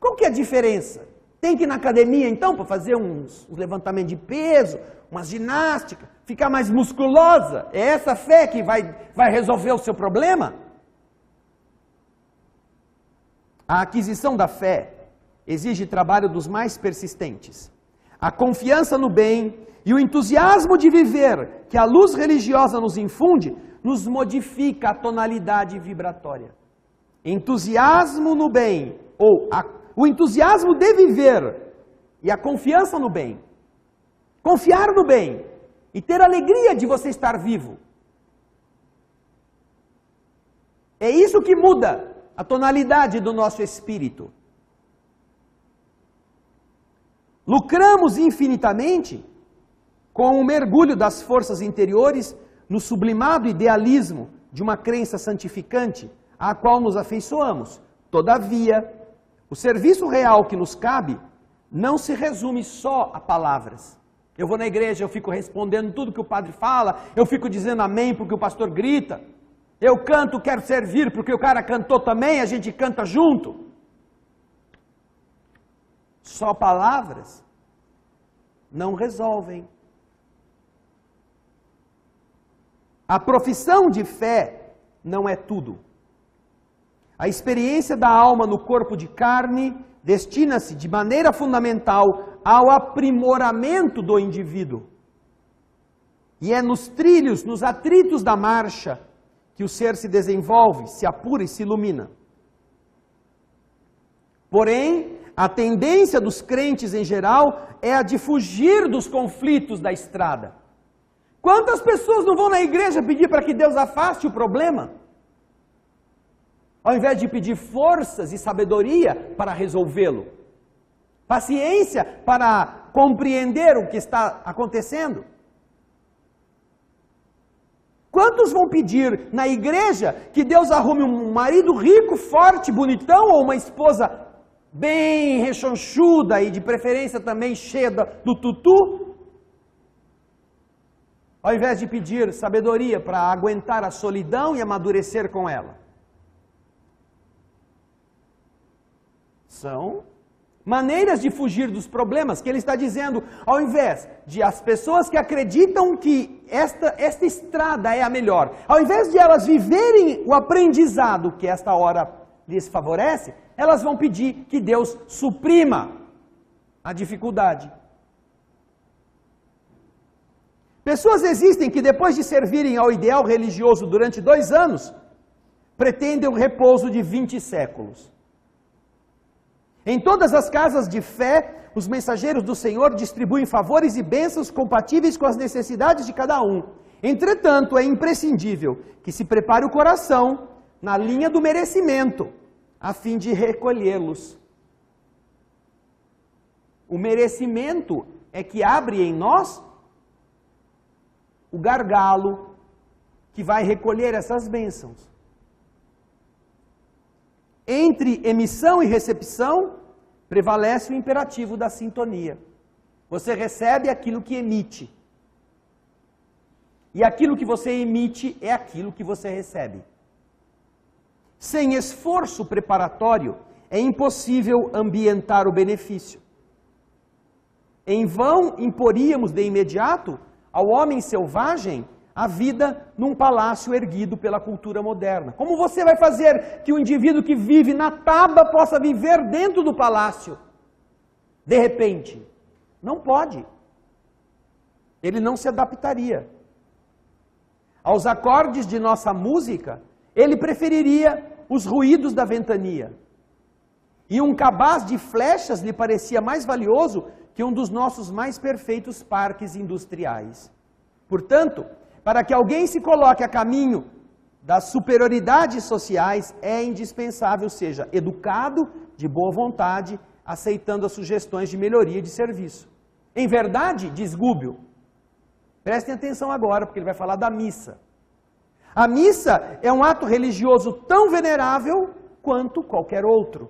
Qual que é a diferença? Tem que ir na academia então para fazer uns levantamentos de peso, uma ginástica, ficar mais musculosa? É essa fé que vai resolver o seu problema? A aquisição da fé exige trabalho dos mais persistentes. A confiança no bem e o entusiasmo de viver que a luz religiosa nos infunde, nos modifica a tonalidade vibratória. Entusiasmo no bem, ou o entusiasmo de viver e a confiança no bem. Confiar no bem e ter alegria de você estar vivo. É isso que muda a tonalidade do nosso espírito. Lucramos infinitamente com o mergulho das forças interiores no sublimado idealismo de uma crença santificante à qual nos afeiçoamos. Todavia, o serviço real que nos cabe não se resume só a palavras. Eu vou na igreja, eu fico respondendo tudo que o padre fala, eu fico dizendo amém porque o pastor grita, eu canto, quero servir porque o cara cantou também, a gente canta junto. Só palavras não resolvem. A profissão de fé não é tudo. A experiência da alma no corpo de carne destina-se de maneira fundamental ao aprimoramento do indivíduo. E é nos trilhos, nos atritos da marcha, que o ser se desenvolve, se apura e se ilumina. Porém, a tendência dos crentes em geral é a de fugir dos conflitos da estrada. Quantas pessoas não vão na igreja pedir para que Deus afaste o problema? Ao invés de pedir forças e sabedoria para resolvê-lo. Paciência para compreender o que está acontecendo. Quantos vão pedir na igreja que Deus arrume um marido rico, forte, bonitão, ou uma esposa bem rechonchuda e de preferência também cheia do tutu? Ao invés de pedir sabedoria para aguentar a solidão e amadurecer com ela. São maneiras de fugir dos problemas que ele está dizendo, ao invés de as pessoas que acreditam que esta estrada é a melhor, ao invés de elas viverem o aprendizado que esta hora lhes favorece, elas vão pedir que Deus suprima a dificuldade. Pessoas existem que depois de servirem ao ideal religioso durante 2 anos, pretendem o repouso de 20 séculos. Em todas as casas de fé, os mensageiros do Senhor distribuem favores e bênçãos compatíveis com as necessidades de cada um. Entretanto, é imprescindível que se prepare o coração na linha do merecimento, a fim de recolhê-los. O merecimento é que abre em nós o gargalo que vai recolher essas bênçãos. Entre emissão e recepção, prevalece o imperativo da sintonia. Você recebe aquilo que emite. E aquilo que você emite é aquilo que você recebe. Sem esforço preparatório, é impossível ambientar o benefício. Em vão imporíamos de imediato ao homem selvagem a vida num palácio erguido pela cultura moderna. Como você vai fazer que o indivíduo que vive na taba possa viver dentro do palácio? De repente, não pode. Ele não se adaptaria. Aos acordes de nossa música, ele preferiria os ruídos da ventania. E um cabaz de flechas lhe parecia mais valioso que um dos nossos mais perfeitos parques industriais. Portanto, para que alguém se coloque a caminho das superioridades sociais, é indispensável seja educado, de boa vontade, aceitando as sugestões de melhoria e de serviço. Em verdade, diz Gúbio, prestem atenção agora, porque ele vai falar da missa. A missa é um ato religioso tão venerável quanto qualquer outro,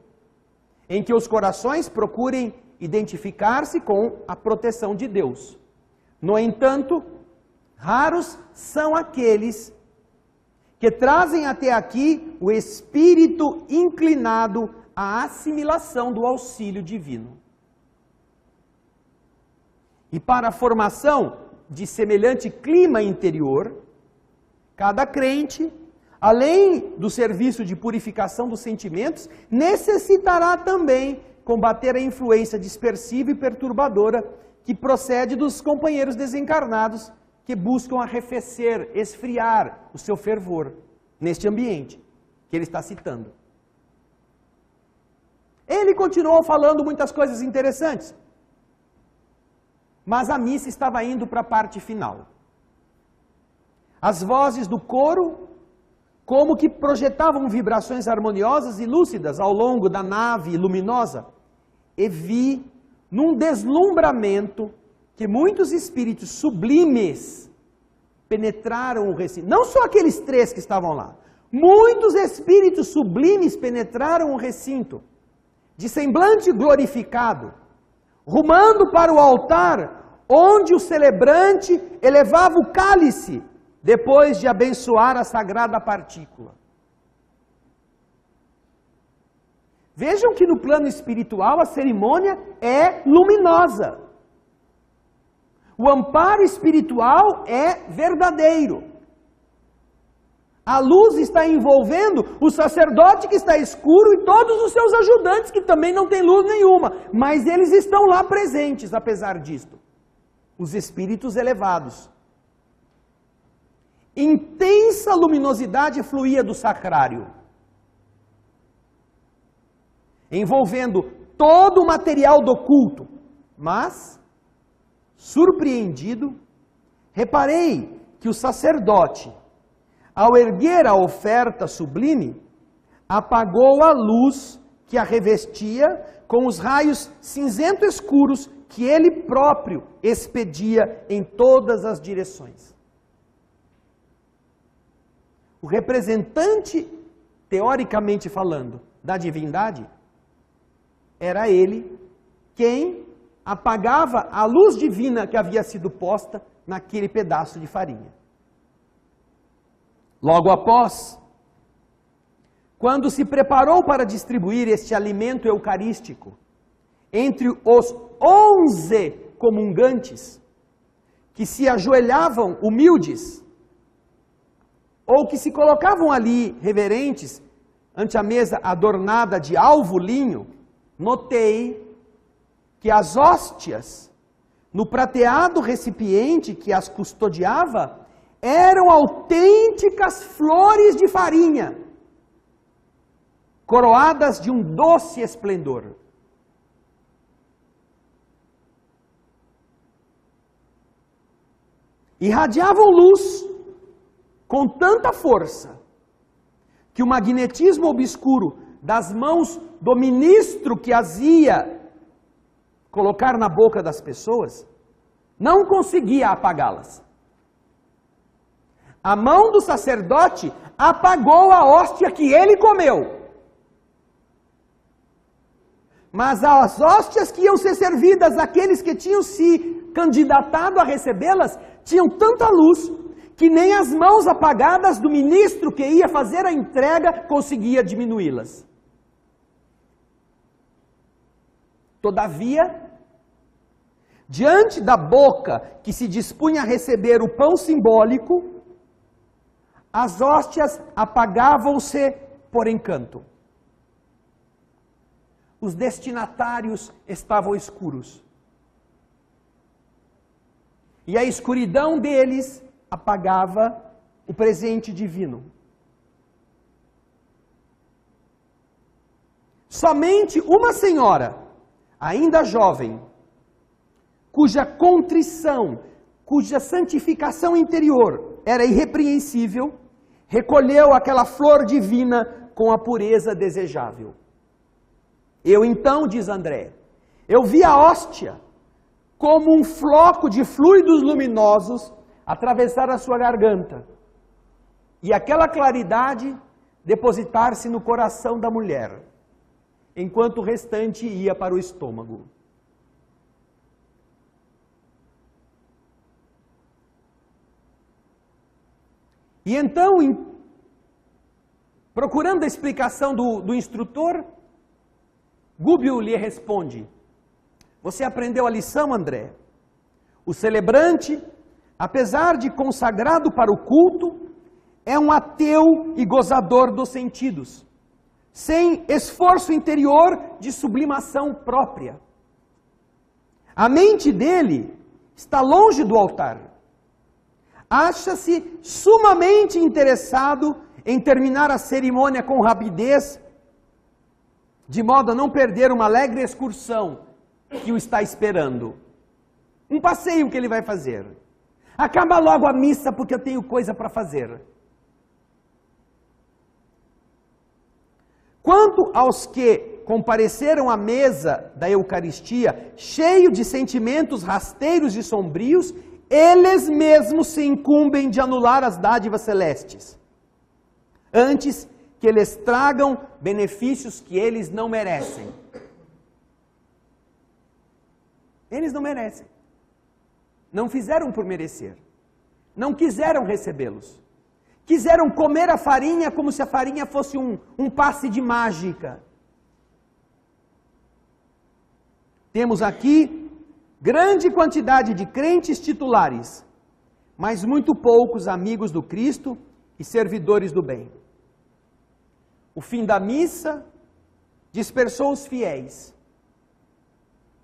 em que os corações procurem identificar-se com a proteção de Deus. No entanto, raros são aqueles que trazem até aqui o espírito inclinado à assimilação do auxílio divino. E para a formação de semelhante clima interior, cada crente, além do serviço de purificação dos sentimentos, necessitará também combater a influência dispersiva e perturbadora que procede dos companheiros desencarnados que buscam arrefecer, esfriar o seu fervor neste ambiente que ele está citando. Ele continuou falando muitas coisas interessantes, mas a missa estava indo para a parte final. As vozes do coro, como que projetavam vibrações harmoniosas e lúcidas ao longo da nave luminosa, e vi, num deslumbramento, que muitos espíritos sublimes penetraram o recinto. Não só aqueles 3 que estavam lá. Muitos espíritos sublimes penetraram o recinto, de semblante glorificado, rumando para o altar, onde o celebrante elevava o cálice, depois de abençoar a sagrada partícula. Vejam que no plano espiritual a cerimônia é luminosa. O amparo espiritual é verdadeiro. A luz está envolvendo o sacerdote que está escuro e todos os seus ajudantes que também não têm luz nenhuma, mas eles estão lá presentes apesar disto. Os espíritos elevados. Intensa luminosidade fluía do sacrário, envolvendo todo o material do culto, mas, surpreendido, reparei que o sacerdote, ao erguer a oferta sublime, apagou a luz que a revestia com os raios cinzento escuros que ele próprio expedia em todas as direções. O representante, teoricamente falando, da divindade, era ele quem apagava a luz divina que havia sido posta naquele pedaço de farinha. Logo após, quando se preparou para distribuir este alimento eucarístico entre os 11 comungantes que se ajoelhavam humildes ou que se colocavam ali reverentes ante a mesa adornada de alvo linho, notei que as hóstias no prateado recipiente que as custodiava eram autênticas flores de farinha, coroadas de um doce esplendor. Irradiavam luz com tanta força que o magnetismo obscuro das mãos do ministro que as ia colocar na boca das pessoas não conseguia apagá-las. A mão do sacerdote apagou a hóstia que ele comeu. Mas as hóstias que iam ser servidas àqueles que tinham se candidatado a recebê-las tinham tanta luz que nem as mãos apagadas do ministro que ia fazer a entrega conseguia diminuí-las. Todavia, diante da boca que se dispunha a receber o pão simbólico, as hóstias apagavam-se por encanto. Os destinatários estavam escuros. E a escuridão deles apagava o presente divino. Somente uma senhora, ainda jovem, cuja contrição, cuja santificação interior era irrepreensível, recolheu aquela flor divina com a pureza desejável. Eu então, diz André, eu vi a hóstia como um floco de fluidos luminosos atravessar a sua garganta e aquela claridade depositar-se no coração da mulher, enquanto o restante ia para o estômago. E então, Procurando a explicação do instrutor, Gubbio lhe responde: você aprendeu a lição, André? O celebrante, apesar de consagrado para o culto, é um ateu e gozador dos sentidos, sem esforço interior de sublimação própria. A mente dele está longe do altar. Acha-se sumamente interessado em terminar a cerimônia com rapidez, de modo a não perder uma alegre excursão que o está esperando. Um passeio que ele vai fazer. Acaba logo a missa porque eu tenho coisa para fazer. Quanto aos que compareceram à mesa da Eucaristia, cheio de sentimentos rasteiros e sombrios, eles mesmos se incumbem de anular as dádivas celestes, antes que eles tragam benefícios que eles não merecem. Eles não merecem. Não fizeram por merecer. Não quiseram recebê-los. Quiseram comer a farinha como se a farinha fosse um passe de mágica. Temos aqui grande quantidade de crentes titulares, mas muito poucos amigos do Cristo e servidores do bem. O fim da missa dispersou os fiéis,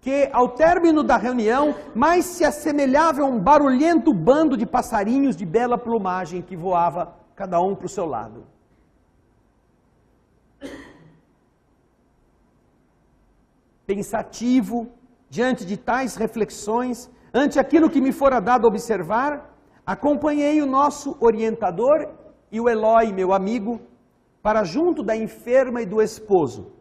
que ao término da reunião mais se assemelhava a um barulhento bando de passarinhos de bela plumagem que voava cada um para o seu lado. Pensativo, diante de tais reflexões, ante aquilo que me fora dado observar, acompanhei o nosso orientador e o Eloy, meu amigo, para junto da enferma e do esposo,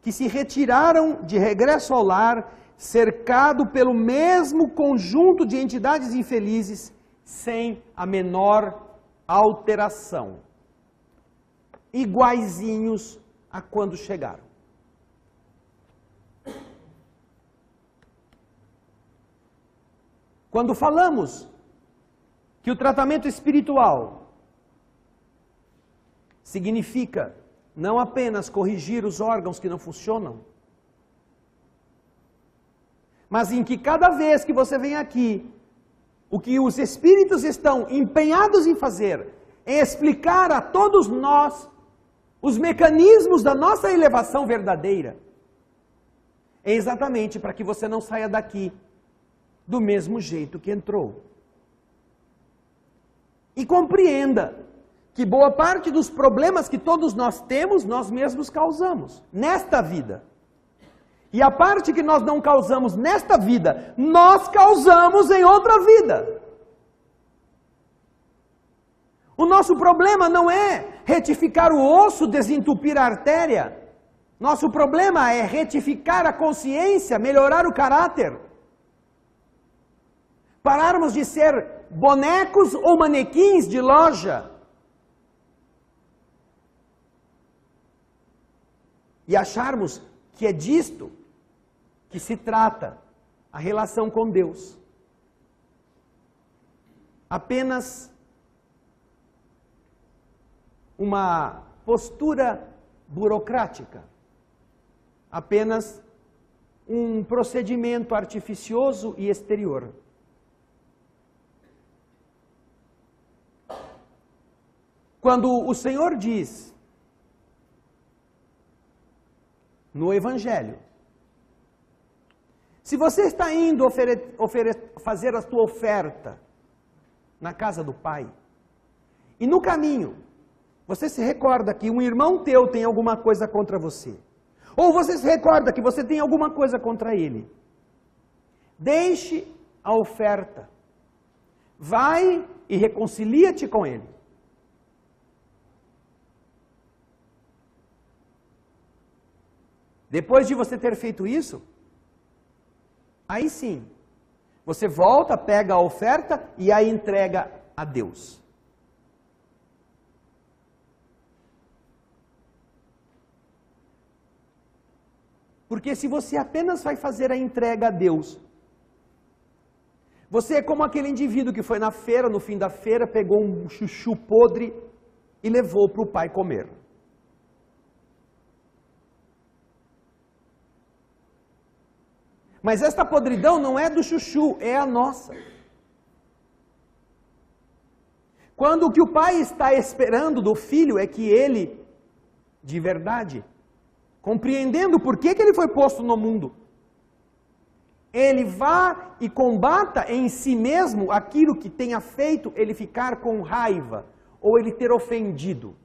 que se retiraram de regresso ao lar, cercado pelo mesmo conjunto de entidades infelizes, sem a menor alteração, iguaizinhos a quando chegaram. Quando falamos que o tratamento espiritual significa não apenas corrigir os órgãos que não funcionam, mas em que cada vez que você vem aqui, o que os espíritos estão empenhados em fazer, é explicar a todos nós os mecanismos da nossa elevação verdadeira, é exatamente para que você não saia daqui do mesmo jeito que entrou. E compreenda que boa parte dos problemas que todos nós temos, nós mesmos causamos, nesta vida. E a parte que nós não causamos nesta vida, nós causamos em outra vida. O nosso problema não é retificar o osso, desentupir a artéria. Nosso problema é retificar a consciência, melhorar o caráter. Pararmos de ser bonecos ou manequins de loja. E acharmos que é disto que se trata a relação com Deus. Apenas uma postura burocrática. Apenas um procedimento artificioso e exterior. Quando o Senhor diz no Evangelho, se você está indo fazer a sua oferta na casa do Pai, e no caminho você se recorda que um irmão teu tem alguma coisa contra você, ou você se recorda que você tem alguma coisa contra ele, deixe a oferta, vai e reconcilia-te com ele. Depois de você ter feito isso, aí sim, você volta, pega a oferta e a entrega a Deus. Porque se você apenas vai fazer a entrega a Deus, você é como aquele indivíduo que foi na feira, no fim da feira, pegou um chuchu podre e levou para o pai comer. Mas esta podridão não é do chuchu, é a nossa. Quando o que o pai está esperando do filho é que ele, de verdade, compreendendo por que ele foi posto no mundo, ele vá e combata em si mesmo aquilo que tenha feito ele ficar com raiva, ou ele ter ofendido.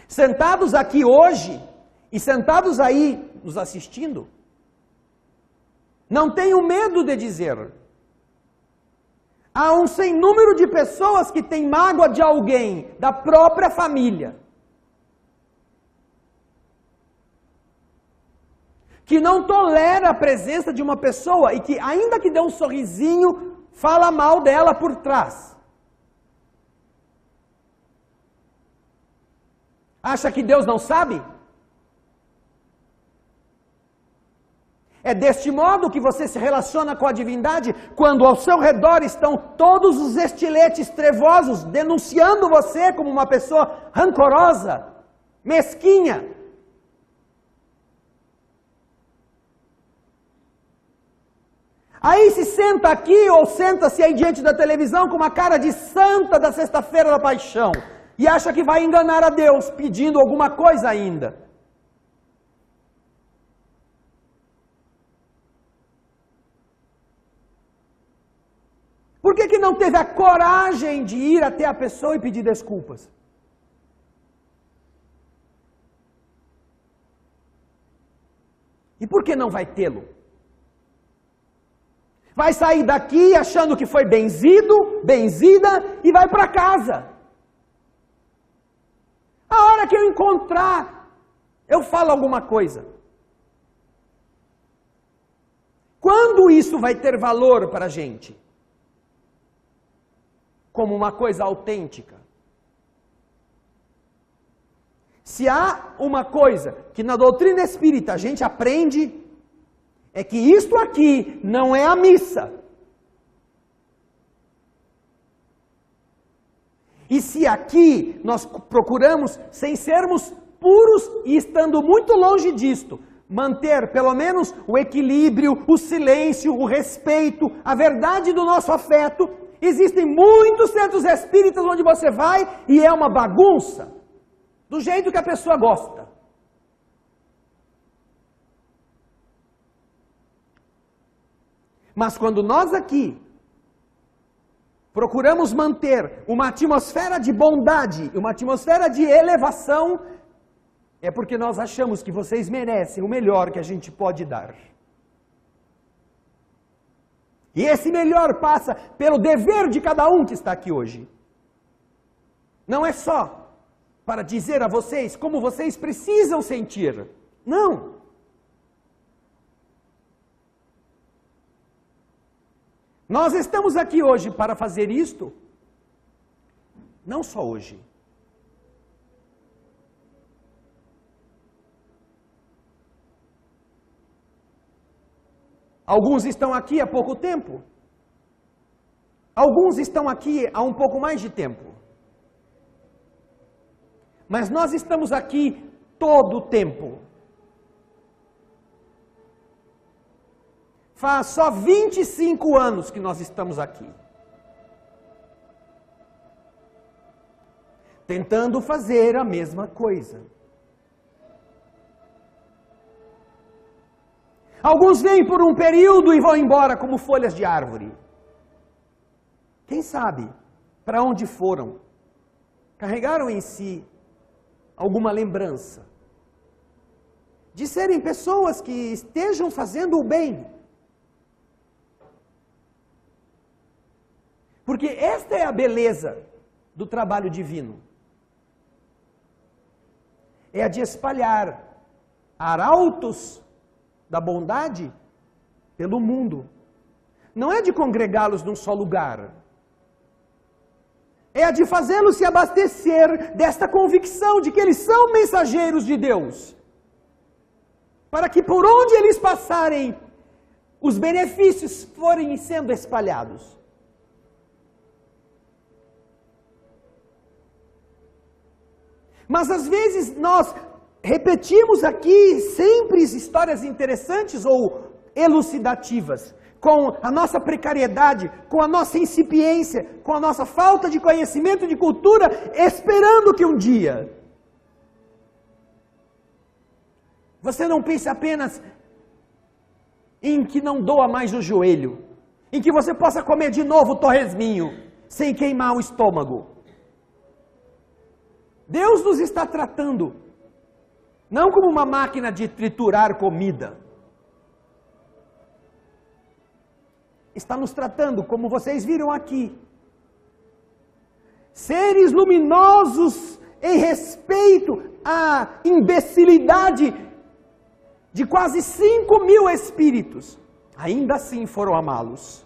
Sentados aqui hoje, e sentados aí nos assistindo, não tenham medo de dizer: há um sem número de pessoas que têm mágoa de alguém, da própria família, que não tolera a presença de uma pessoa e que, ainda que dê um sorrisinho, fala mal dela por trás. Acha que Deus não sabe? É deste modo que você se relaciona com a divindade, quando ao seu redor estão todos os estiletes trevosos denunciando você como uma pessoa rancorosa, mesquinha. Aí se senta aqui ou senta-se aí diante da televisão com uma cara de santa da sexta-feira da paixão e acha que vai enganar a Deus pedindo alguma coisa ainda. Por que não teve a coragem de ir até a pessoa e pedir desculpas? E por que não vai tê-lo? Vai sair daqui achando que foi benzido, benzida e vai para casa. A hora que eu encontrar, eu falo alguma coisa. Quando isso vai ter valor para a gente? Como uma coisa autêntica. Se há uma coisa que na doutrina espírita a gente aprende, é que isto aqui não é a missa. E se aqui nós procuramos, sem sermos puros e estando muito longe disto, manter pelo menos o equilíbrio, o silêncio, o respeito, a verdade do nosso afeto, existem muitos centros espíritas onde você vai e é uma bagunça, do jeito que a pessoa gosta. Mas quando nós aqui procuramos manter uma atmosfera de bondade, uma atmosfera de elevação, é porque nós achamos que vocês merecem o melhor que a gente pode dar. E esse melhor passa pelo dever de cada um que está aqui hoje. Não é só para dizer a vocês como vocês precisam sentir. Não. Nós estamos aqui hoje para fazer isto, não só hoje. Alguns estão aqui há pouco tempo. Alguns estão aqui há um pouco mais de tempo. Mas nós estamos aqui todo o tempo. Faz só 25 anos que nós estamos aqui. Tentando fazer a mesma coisa. Alguns vêm por um período e vão embora como folhas de árvore. Quem sabe para onde foram? Carregaram em si alguma lembrança de serem pessoas que estejam fazendo o bem. Porque esta é a beleza do trabalho divino. É a de espalhar arautos da bondade pelo mundo. Não é de congregá-los num só lugar. É a de fazê-los se abastecer desta convicção de que eles são mensageiros de Deus. Para que por onde eles passarem, os benefícios forem sendo espalhados. Mas às vezes nós repetimos aqui sempre histórias interessantes ou elucidativas, com a nossa precariedade, com a nossa incipiência, com a nossa falta de conhecimento, de cultura, esperando que um dia você não pense apenas em que não doa mais o joelho, em que você possa comer de novo o torresminho, sem queimar o estômago. Deus nos está tratando, não como uma máquina de triturar comida. Está nos tratando, como vocês viram aqui, seres luminosos em respeito à imbecilidade de quase 5.000 espíritos. Ainda assim foram amá-los.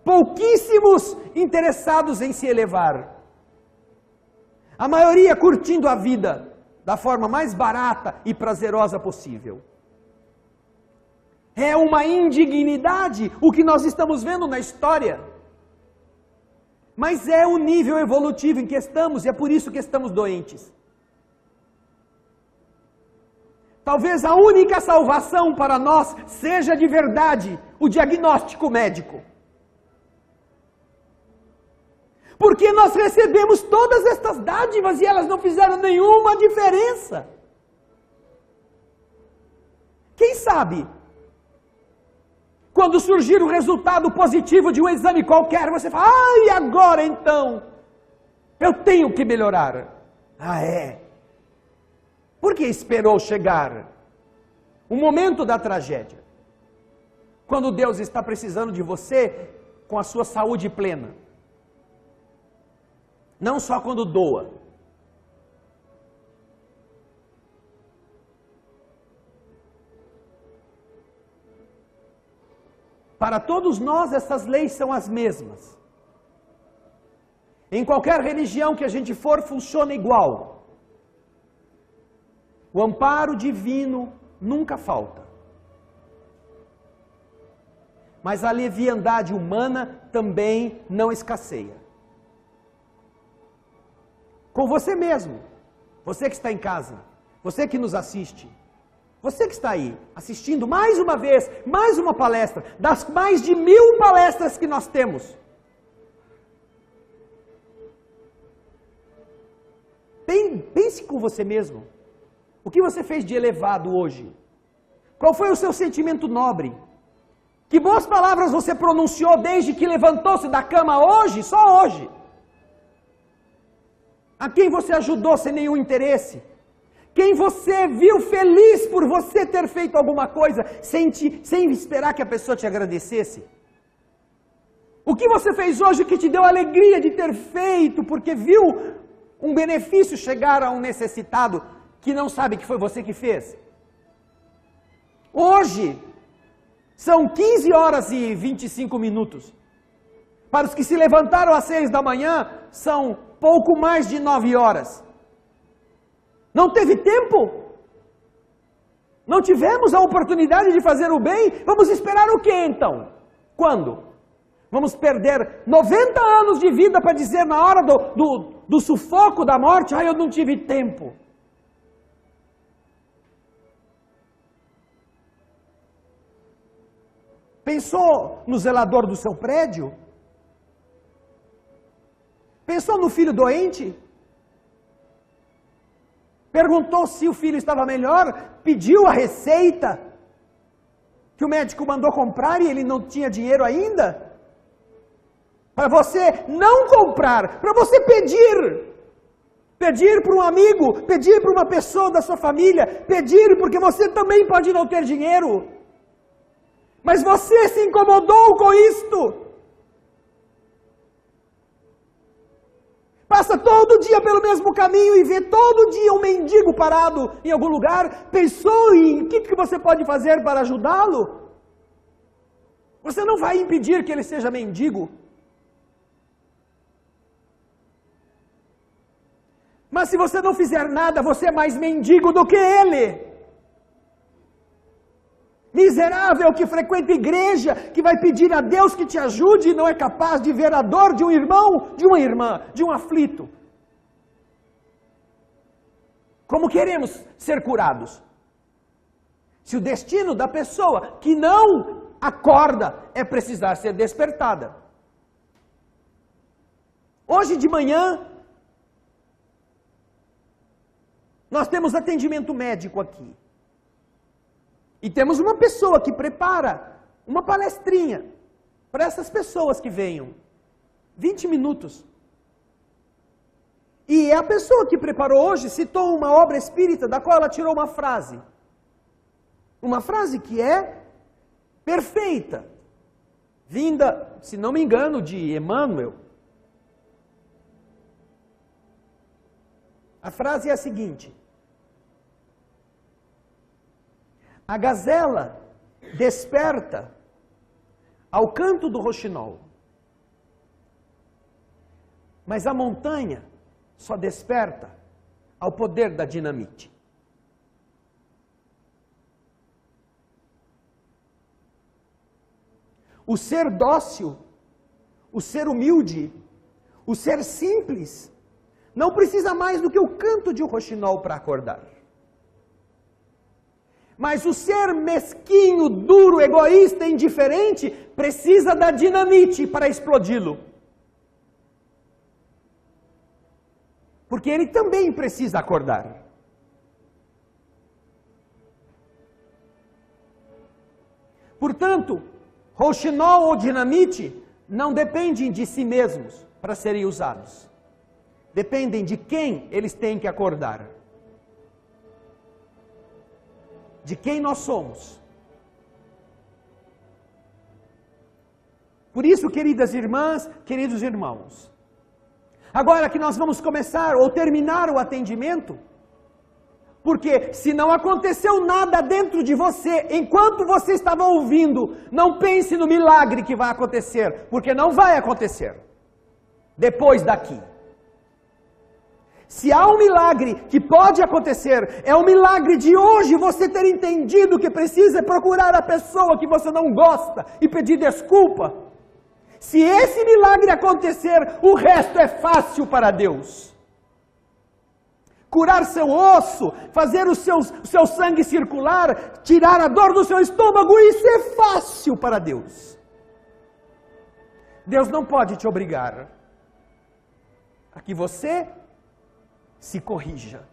Pouquíssimos interessados em se elevar. A maioria curtindo a vida da forma mais barata e prazerosa possível. É uma indignidade o que nós estamos vendo na história. Mas é o nível evolutivo em que estamos e é por isso que estamos doentes. Talvez a única salvação para nós seja de verdade o diagnóstico médico. Porque nós recebemos todas estas dádivas e elas não fizeram nenhuma diferença. Quem sabe, quando surgir o resultado positivo de um exame qualquer, você fala, e agora então? Eu tenho que melhorar. Ah, é? Por que esperou chegar o momento da tragédia? Quando Deus está precisando de você com a sua saúde plena. Não só quando doa. Para todos nós, essas leis são as mesmas. Em qualquer religião que a gente for, funciona igual. O amparo divino nunca falta. Mas a leviandade humana também não escasseia. Com você mesmo, você que está em casa, você que nos assiste, você que está aí assistindo mais uma vez, mais uma palestra, das mais de 1000 palestras que nós temos. Pense com você mesmo. O que você fez de elevado hoje? Qual foi o seu sentimento nobre? Que boas palavras você pronunciou desde que levantou-se da cama hoje, só hoje? A quem você ajudou sem nenhum interesse? Quem você viu feliz por você ter feito alguma coisa sem esperar que a pessoa te agradecesse? O que você fez hoje que te deu alegria de ter feito porque viu um benefício chegar a um necessitado que não sabe que foi você que fez? Hoje, são 15 horas e 25 minutos. Para os que se levantaram às 6 da manhã, são pouco mais de 9 horas. Não teve tempo? Não tivemos a oportunidade de fazer o bem? Vamos esperar o quê então? Quando? Vamos perder 90 anos de vida para dizer na hora do sufoco da morte, eu não tive tempo. Pensou no zelador do seu prédio? Pensou no filho doente? Perguntou se o filho estava melhor? Pediu a receita que o médico mandou comprar e ele não tinha dinheiro ainda? Para você não comprar, para você pedir. Pedir para um amigo, pedir para uma pessoa da sua família, pedir porque você também pode não ter dinheiro. Mas você se incomodou com isto. Passa todo dia pelo mesmo caminho e vê todo dia um mendigo parado em algum lugar. Pensou em o que você pode fazer para ajudá-lo? Você não vai impedir que ele seja mendigo. Mas se você não fizer nada, você é mais mendigo do que ele. Miserável que frequenta igreja, que vai pedir a Deus que te ajude e não é capaz de ver a dor de um irmão, de uma irmã, de um aflito. Como queremos ser curados? Se o destino da pessoa que não acorda é precisar ser despertada. Hoje de manhã, nós temos atendimento médico aqui. E temos uma pessoa que prepara uma palestrinha para essas pessoas que venham. 20 minutos. E a pessoa que preparou hoje citou uma obra espírita da qual ela tirou uma frase. Uma frase que é perfeita. Vinda, se não me engano, de Emmanuel. A frase é a seguinte: a gazela desperta ao canto do roxinol, mas a montanha só desperta ao poder da dinamite. O ser dócil, o ser humilde, o ser simples, não precisa mais do que o canto de um roxinol para acordar. Mas o ser mesquinho, duro, egoísta, indiferente, precisa da dinamite para explodi-lo. Porque ele também precisa acordar. Portanto, roxinol ou dinamite não dependem de si mesmos para serem usados. Dependem de quem eles têm que acordar. De quem nós somos. Por isso, queridas irmãs, queridos irmãos, agora que nós vamos começar ou terminar o atendimento, porque se não aconteceu nada dentro de você, enquanto você estava ouvindo, não pense no milagre que vai acontecer, porque não vai acontecer depois daqui. Se há um milagre que pode acontecer, é o milagre de hoje você ter entendido que precisa procurar a pessoa que você não gosta e pedir desculpa. Se esse milagre acontecer, o resto é fácil para Deus. Curar seu osso, fazer o seu sangue circular, tirar a dor do seu estômago, isso é fácil para Deus. Deus não pode te obrigar a que você se corrija.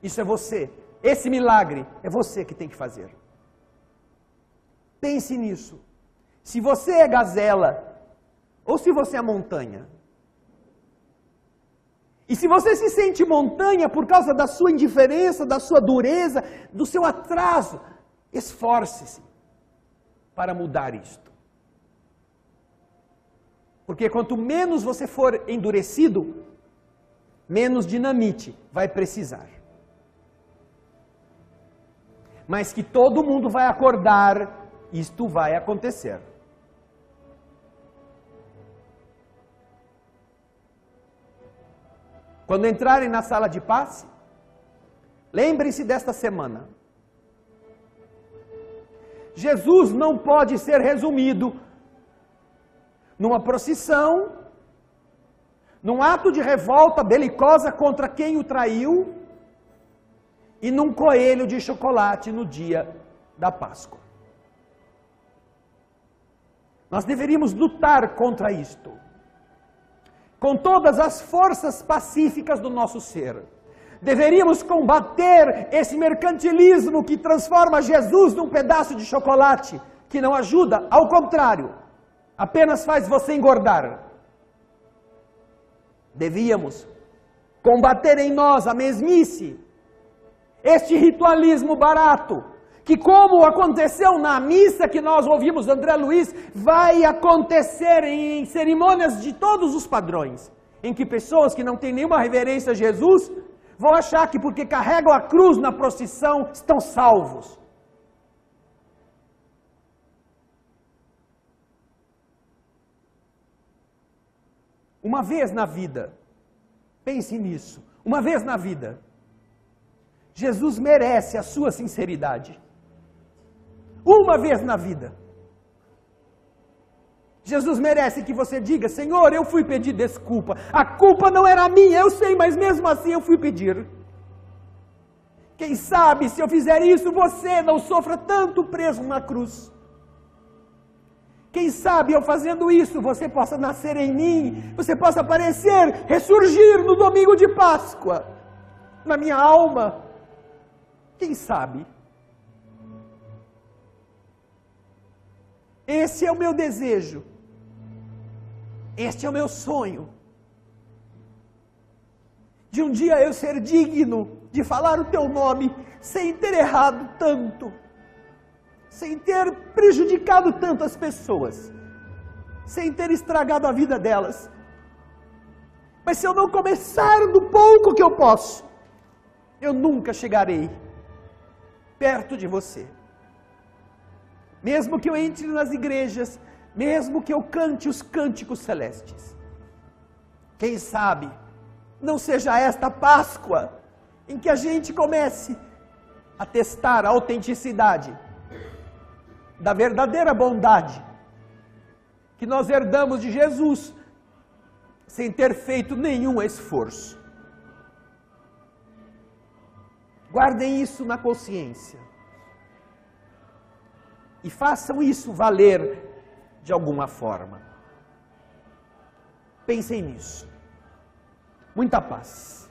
Isso é você. Esse milagre é você que tem que fazer. Pense nisso. Se você é gazela, ou se você é montanha. E se você se sente montanha por causa da sua indiferença, da sua dureza, do seu atraso, esforce-se para mudar isto. Porque quanto menos você for endurecido, menos dinamite vai precisar. Mas que todo mundo vai acordar, isto vai acontecer. Quando entrarem na sala de passe, lembrem-se desta semana. Jesus não pode ser resumido numa procissão, num ato de revolta belicosa contra quem o traiu e num coelho de chocolate no dia da Páscoa. Nós deveríamos lutar contra isto, com todas as forças pacíficas do nosso ser. Deveríamos combater esse mercantilismo que transforma Jesus num pedaço de chocolate, que não ajuda, ao contrário, apenas faz você engordar. Devíamos combater em nós a mesmice, este ritualismo barato, que como aconteceu na missa que nós ouvimos André Luiz, vai acontecer em cerimônias de todos os padrões, em que pessoas que não têm nenhuma reverência a Jesus, vão achar que porque carregam a cruz na procissão, estão salvos. Uma vez na vida, pense nisso, uma vez na vida, Jesus merece a sua sinceridade. Uma vez na vida. Jesus merece que você diga: Senhor, eu fui pedir desculpa. A culpa não era minha, eu sei, mas mesmo assim eu fui pedir. Quem sabe, se eu fizer isso, você não sofra tanto preso na cruz. Quem sabe, eu fazendo isso, você possa nascer em mim, você possa aparecer, ressurgir no domingo de Páscoa, na minha alma. Quem sabe? Esse é o meu desejo. Este é o meu sonho. De um dia eu ser digno de falar o teu nome sem ter errado tanto, sem ter prejudicado tantas pessoas, sem ter estragado a vida delas. Mas se eu não começar do pouco que eu posso, eu nunca chegarei perto de você. Mesmo que eu entre nas igrejas, mesmo que eu cante os cânticos celestes. Quem sabe não seja esta Páscoa em que a gente comece a testar a autenticidade da verdadeira bondade que nós herdamos de Jesus, sem ter feito nenhum esforço. Guardem isso na consciência e façam isso valer de alguma forma. Pensem nisso. Muita paz.